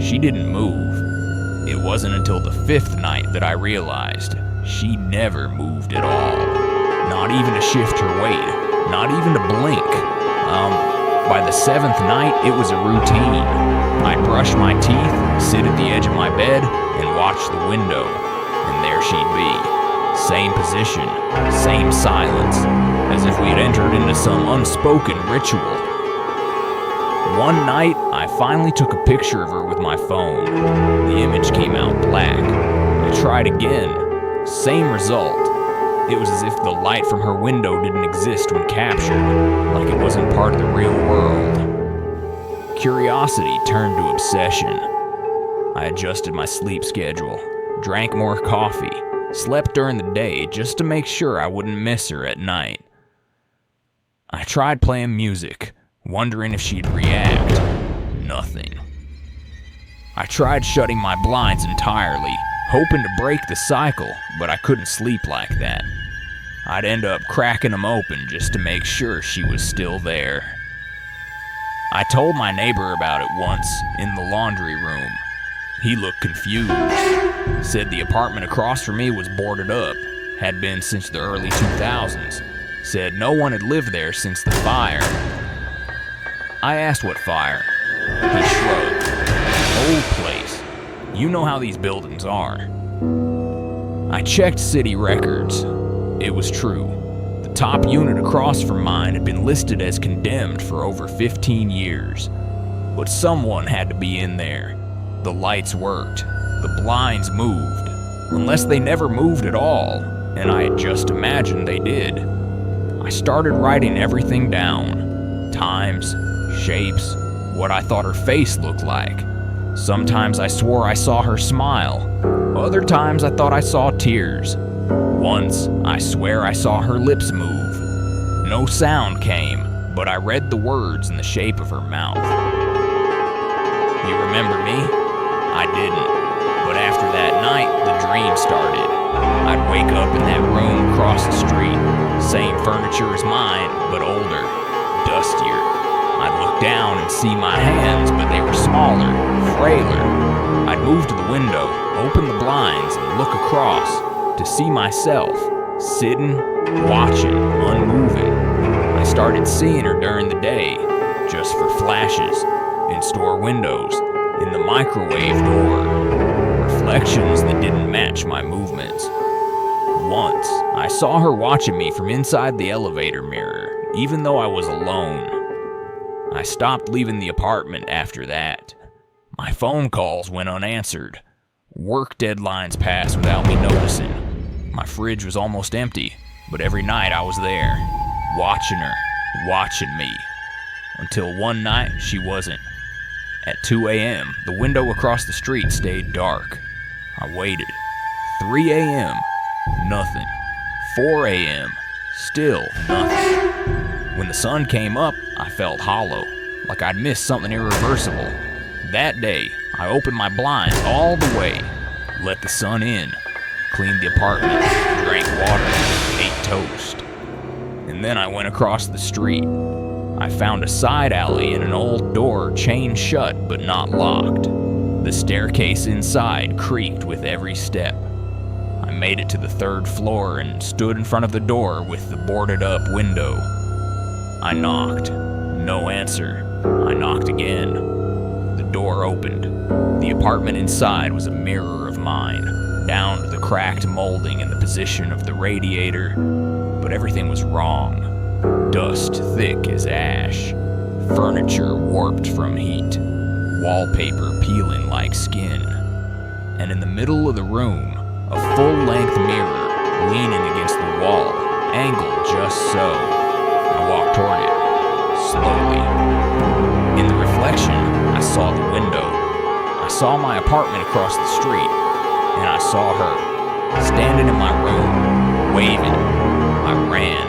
She didn't move. It wasn't until the 5th night that I realized she never moved at all. Not even to shift her weight, not even to blink. By the 7th night, it was a routine. I'd brush my teeth, sit at the edge of my bed, and watch the window. And there she'd be. Same position, same silence, as if we'd entered into some unspoken ritual. One night, I finally took a picture of her with my phone. The image came out black. I tried again. Same result. It was as if the light from her window didn't exist when captured, like it wasn't part of the real world. Curiosity turned to obsession. I adjusted my sleep schedule, drank more coffee, slept during the day just to make sure I wouldn't miss her at night. I tried playing music, wondering if she'd react. Nothing. I tried shutting my blinds entirely, hoping to break the cycle, but I couldn't sleep like that. I'd end up cracking them open just to make sure she was still there. I told my neighbor about it once in the laundry room. He looked confused, said the apartment across from me was boarded up, had been since the early 2000s, said no one had lived there since the fire. I asked what fire. He shrugged. Old place. You know how these buildings are. I checked city records. It was true. The top unit across from mine had been listed as condemned for over 15 years. But someone had to be in there. The lights worked. The blinds moved. Unless they never moved at all, and I had just imagined they did. I started writing everything down. Times, shapes, what I thought her face looked like. Sometimes I swore I saw her smile. Other times I thought I saw tears. Once, I swear I saw her lips move. No sound came, but I read the words in the shape of her mouth. You remember me? I didn't. But after that night, the dream started. I'd wake up in that room across the street. Same furniture as mine, but older, dustier. I'd look down and see my hands, but they were smaller, frailer. I'd move to the window, open the blinds, and look across to see myself, sitting, watching, unmoving. I started seeing her during the day, just for flashes, in store windows, in the microwave door, reflections that didn't match my movements. Once, I saw her watching me from inside the elevator mirror, even though I was alone. I stopped leaving the apartment after that. My phone calls went unanswered. Work deadlines passed without me noticing. My fridge was almost empty, but every night I was there, watching her, watching me. Until one night, she wasn't. At 2 a.m., the window across the street stayed dark. I waited. 3 a.m., nothing. 4 a.m., still nothing. When the sun came up, I felt hollow, like I'd missed something irreversible. That day, I opened my blinds all the way, let the sun in, cleaned the apartment, drank water, ate toast. And then I went across the street. I found a side alley and an old door chained shut but not locked. The staircase inside creaked with every step. I made it to the 3rd floor and stood in front of the door with the boarded up window. I knocked. No answer. I knocked again. The door opened. The apartment inside was a mirror of mine, down to the cracked molding and the position of the radiator, but everything was wrong. Dust thick as ash, furniture warped from heat, wallpaper peeling like skin, and in the middle of the room, a full-length mirror leaning against the wall, angled just so. I walked toward it, slowly. In the reflection, I saw the window. I saw my apartment across the street, and I saw her, standing in my room, waving. I ran.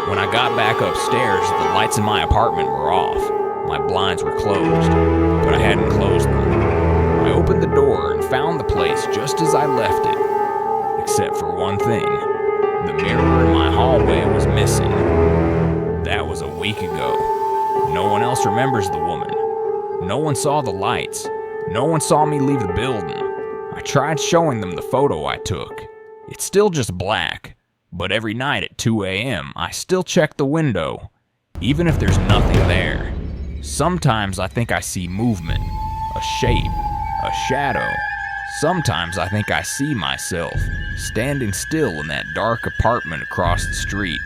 When I got back upstairs, the lights in my apartment were off. My blinds were closed, but I hadn't closed them. I opened the door and found the place just as I left it, except for one thing. The mirror in my hallway was missing. That was a week ago. No one else remembers the woman. No one saw the lights. No one saw me leave the building. I tried showing them the photo I took. It's still just black, But every night at 2 a.m., I still check the window, even if there's nothing there. Sometimes I think I see movement, a shape, a shadow. Sometimes I think I see myself standing still in that dark apartment across the street.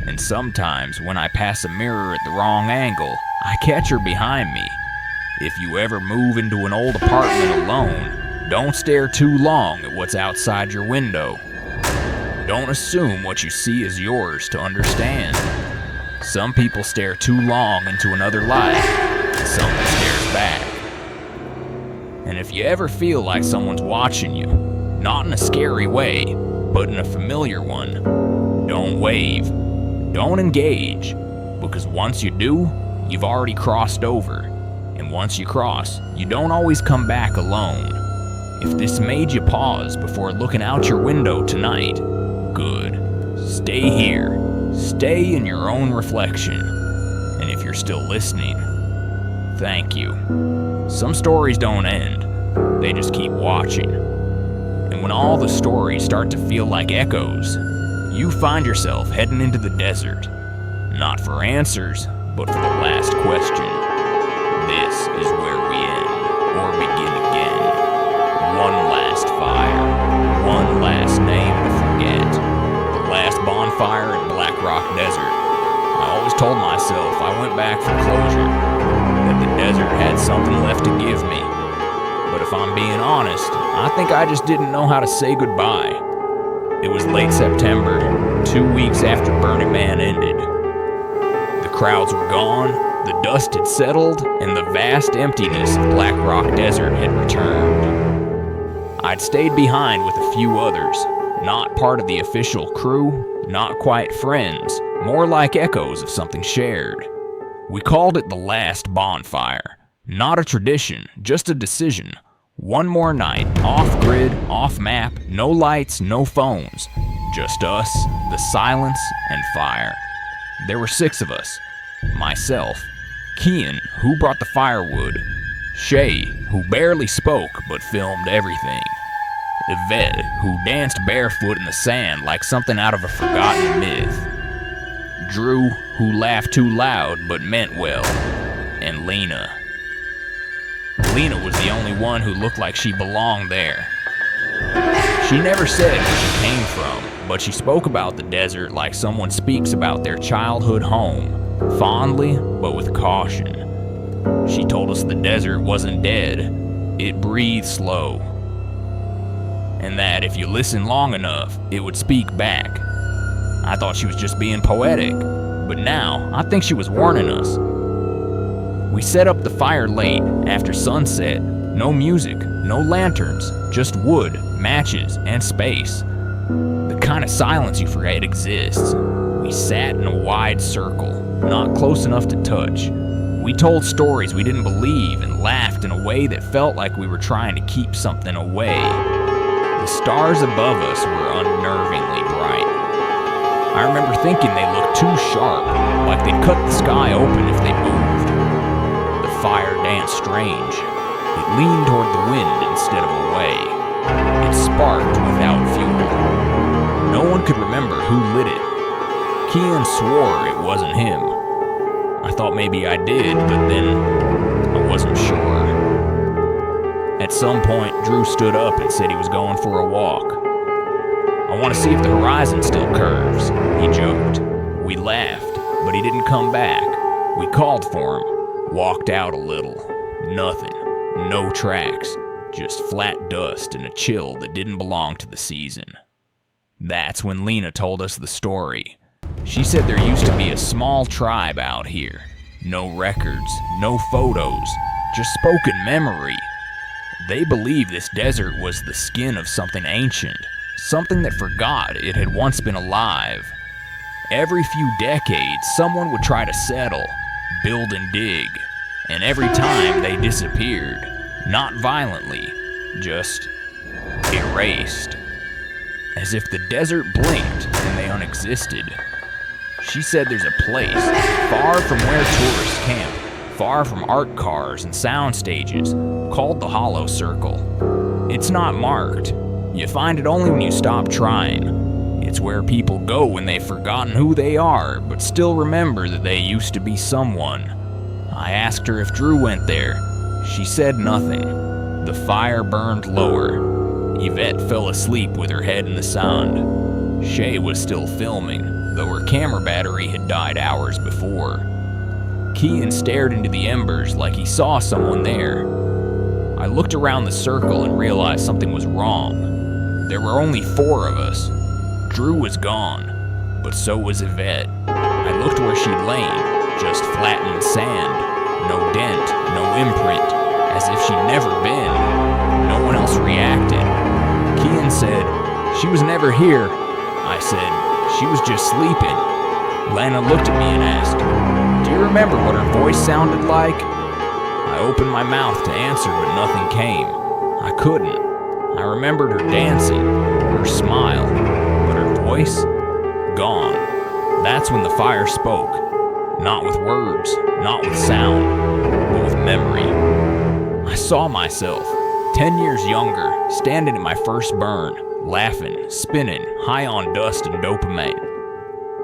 And sometimes when I pass a mirror at the wrong angle, I catch her behind me. If you ever move into an old apartment alone, don't stare too long at what's outside your window. Don't assume what you see is yours to understand. Some people stare too long into another life, and someone stares back. And if you ever feel like someone's watching you, not in a scary way, but in a familiar one, don't wave, don't engage, because once you do, you've already crossed over. And once you cross, you don't always come back alone. If this made you pause before looking out your window tonight, good. Stay here. Stay in your own reflection. And if you're still listening, thank you. Some stories don't end. They just keep watching. And when all the stories start to feel like echoes, you find yourself heading into the desert. Not for answers, but for the last question. This is where we end, or begin again. One last fire, one last name to forget. The last bonfire in Black Rock Desert. I always told myself I went back for closure, that the desert had something left to give me. But if I'm being honest, I think I just didn't know how to say goodbye. It was late September, 2 weeks after Burning Man ended. The crowds were gone, the dust had settled, and the vast emptiness of Black Rock Desert had returned. I'd stayed behind with a few others, not part of the official crew, not quite friends, more like echoes of something shared. We called it the last bonfire. Not a tradition, just a decision. One more night, off-grid, off-map, no lights, no phones. Just us, the silence, and fire. There were 6 of us. Myself, Kian, who brought the firewood, Shay, who barely spoke but filmed everything, Yvette, who danced barefoot in the sand like something out of a forgotten myth, Drew, who laughed too loud but meant well, and Lena. Lena was the only one who looked like she belonged there. She never said where she came from, but she spoke about the desert like someone speaks about their childhood home, fondly but with caution. She told us the desert wasn't dead, it breathed slow, and that if you listened long enough, it would speak back. I thought she was just being poetic, but now I think she was warning us. We set up the fire late, after sunset. No music, no lanterns, just wood, matches, and space. The kind of silence you forget exists. We sat in a wide circle, not close enough to touch. We told stories we didn't believe and laughed in a way that felt like we were trying to keep something away. The stars above us were unnervingly bright. I remember thinking they looked too sharp, like they'd cut the sky open if they moved. The fire danced strange. It leaned toward the wind instead of away. It sparked without fuel. No one could remember who lit it. Kian swore it wasn't him. I thought maybe I did, but then I wasn't sure. At some point, Drew stood up and said he was going for a walk. I want to see if the horizon still curves, he joked. We laughed, but he didn't come back. We called for him, walked out a little. Nothing. No tracks. Just flat dust and a chill that didn't belong to the season. That's when Lena told us the story. She said there used to be a small tribe out here. No records, no photos, just spoken memory. They believed this desert was the skin of something ancient, something that forgot it had once been alive. Every few decades, someone would try to settle, build and dig, and every time they disappeared, not violently, just erased. As if the desert blinked and they unexisted. She said there's a place, far from where tourists camp, far from art cars and sound stages, called the Hollow Circle. It's not marked. You find it only when you stop trying. It's It's where people go when they've forgotten who they are, but still remember that they used to be someone. I asked her if Drew went there. She said nothing. The fire burned lower. Yvette fell asleep with her head in the sand. Shay was still filming, though her camera battery had died hours before. Kean stared into the embers like he saw someone there. I looked around the circle and realized something was wrong. There were only 4 of us. Drew was gone, but so was Yvette. I looked where she'd lain, just flattened sand. No dent, no imprint, as if she'd never been. No one else reacted. Kean said, "She was never here." I said, "She was just sleeping." Lana looked at me and asked, "Do you remember what her voice sounded like?" I opened my mouth to answer, but nothing came. I couldn't. I remembered her dancing, her smile, but her voice? Gone. That's when the fire spoke. Not with words, not with sound, but with memory. I saw myself, 10 years younger, standing at my first burn, laughing, spinning, high on dust and dopamine.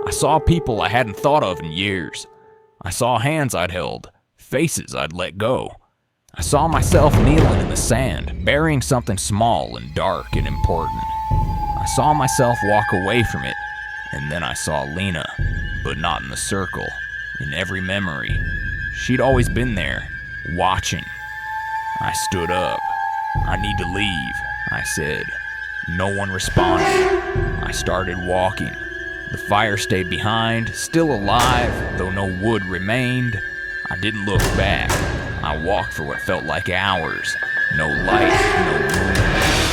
I saw people I hadn't thought of in years. I saw hands I'd held, faces I'd let go. I saw myself kneeling in the sand, burying something small and dark and important. I saw myself walk away from it, and then I saw Lena, but not in the circle, in every memory. She'd always been there, watching. I stood up. "I need to leave," I said. No one responded. I started walking. The fire stayed behind, still alive, though no wood remained. I didn't look back. I walked for what felt like hours. No light, no moon,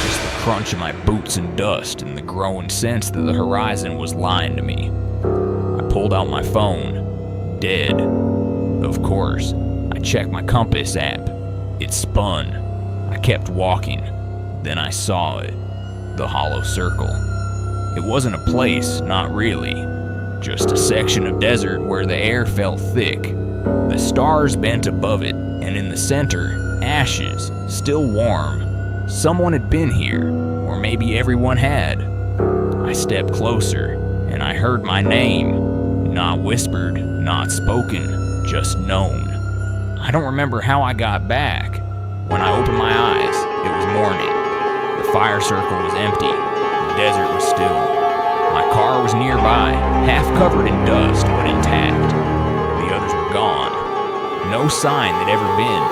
just the crunch of my boots and dust and the growing sense that the horizon was lying to me. I pulled out my phone. Dead. Of course. I checked my compass app. It spun. I kept walking. Then I saw it. The hollow circle. It wasn't a place, not really. Just a section of desert where the air felt thick. The stars bent above it, and in the center, ashes, still warm. Someone had been here, or maybe everyone had. I stepped closer, and I heard my name. Not whispered, not spoken, just known. I don't remember how I got back. When I opened my eyes, it was morning. The fire circle was empty. The desert was still. My car was nearby, half covered in dust, but intact. The others were gone. No sign they'd ever been.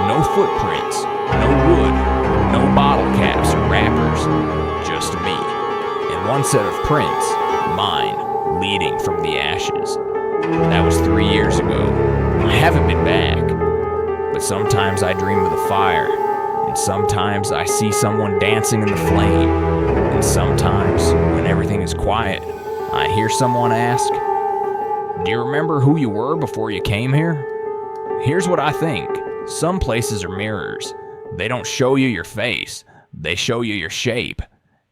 No footprints. No wood. No bottle caps or wrappers. Just me. And one set of prints, mine, leading from the ashes. That was 3 years ago. I haven't been back. But sometimes I dream of the fire. And sometimes I see someone dancing in the flame. And sometimes, when everything is quiet, I hear someone ask, "Do you remember who you were before you came here?" Here's what I think. Some places are mirrors. They don't show you your face. They show you your shape.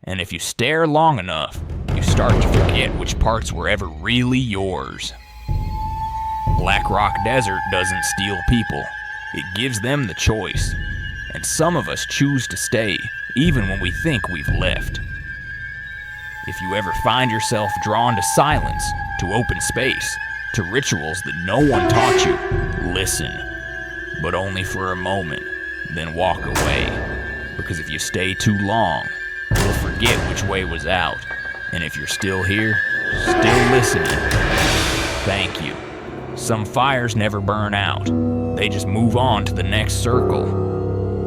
And if you stare long enough, you start to forget which parts were ever really yours. Black Rock Desert doesn't steal people. It gives them the choice. And some of us choose to stay, even when we think we've left. If you ever find yourself drawn to silence, to open space, to rituals that no one taught you, listen. But only for a moment, then walk away. Because if you stay too long, you'll forget which way was out. And if you're still here, still listening, thank you. Some fires never burn out. They just move on to the next circle.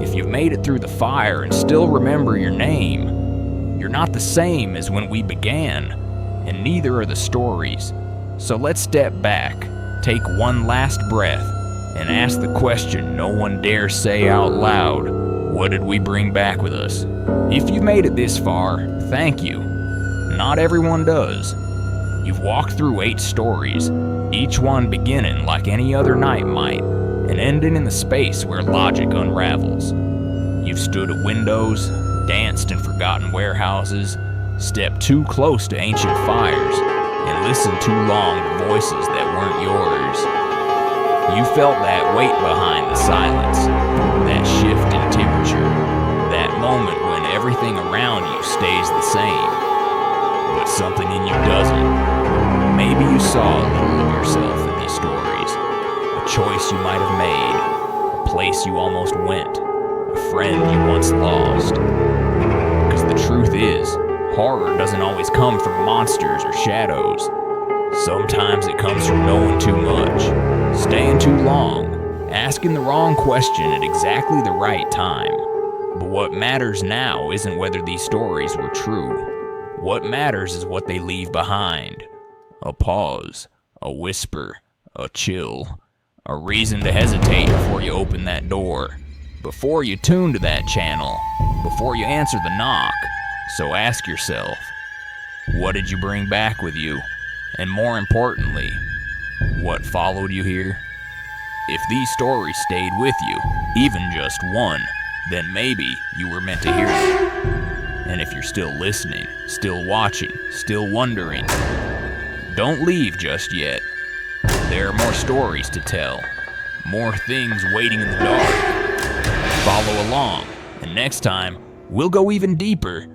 If you've made it through the fire and still remember your name, you're not the same as when we began, and neither are the stories. So let's step back, take one last breath, and ask the question no one dares say out loud. What did we bring back with us? If you've made it this far, thank you. Not everyone does. You've walked through 8 stories, each one beginning like any other night might, and ending in the space where logic unravels. You've stood at windows, danced in forgotten warehouses, stepped too close to ancient fires, and listened too long to voices that weren't yours. You felt that weight behind the silence, that shift in temperature, that moment when everything around you stays the same. but something in you doesn't. Maybe you saw a little of yourself in these stories. A choice you might have made, a place you almost went, a friend you once lost. Because the truth is, horror doesn't always come from monsters or shadows. Sometimes it comes from knowing too much, staying too long, asking the wrong question at exactly the right time. But what matters now isn't whether these stories were true. What matters is what they leave behind. A pause, a whisper, a chill, a reason to hesitate before you open that door, before you tune to that channel, before you answer the knock. So ask yourself, what did you bring back with you? And more importantly, what followed you here? If these stories stayed with you, even just one, then maybe you were meant to hear them. And if you're still listening, still watching, still wondering, don't leave just yet. There are more stories to tell, more things waiting in the dark. Follow along, and next time, we'll go even deeper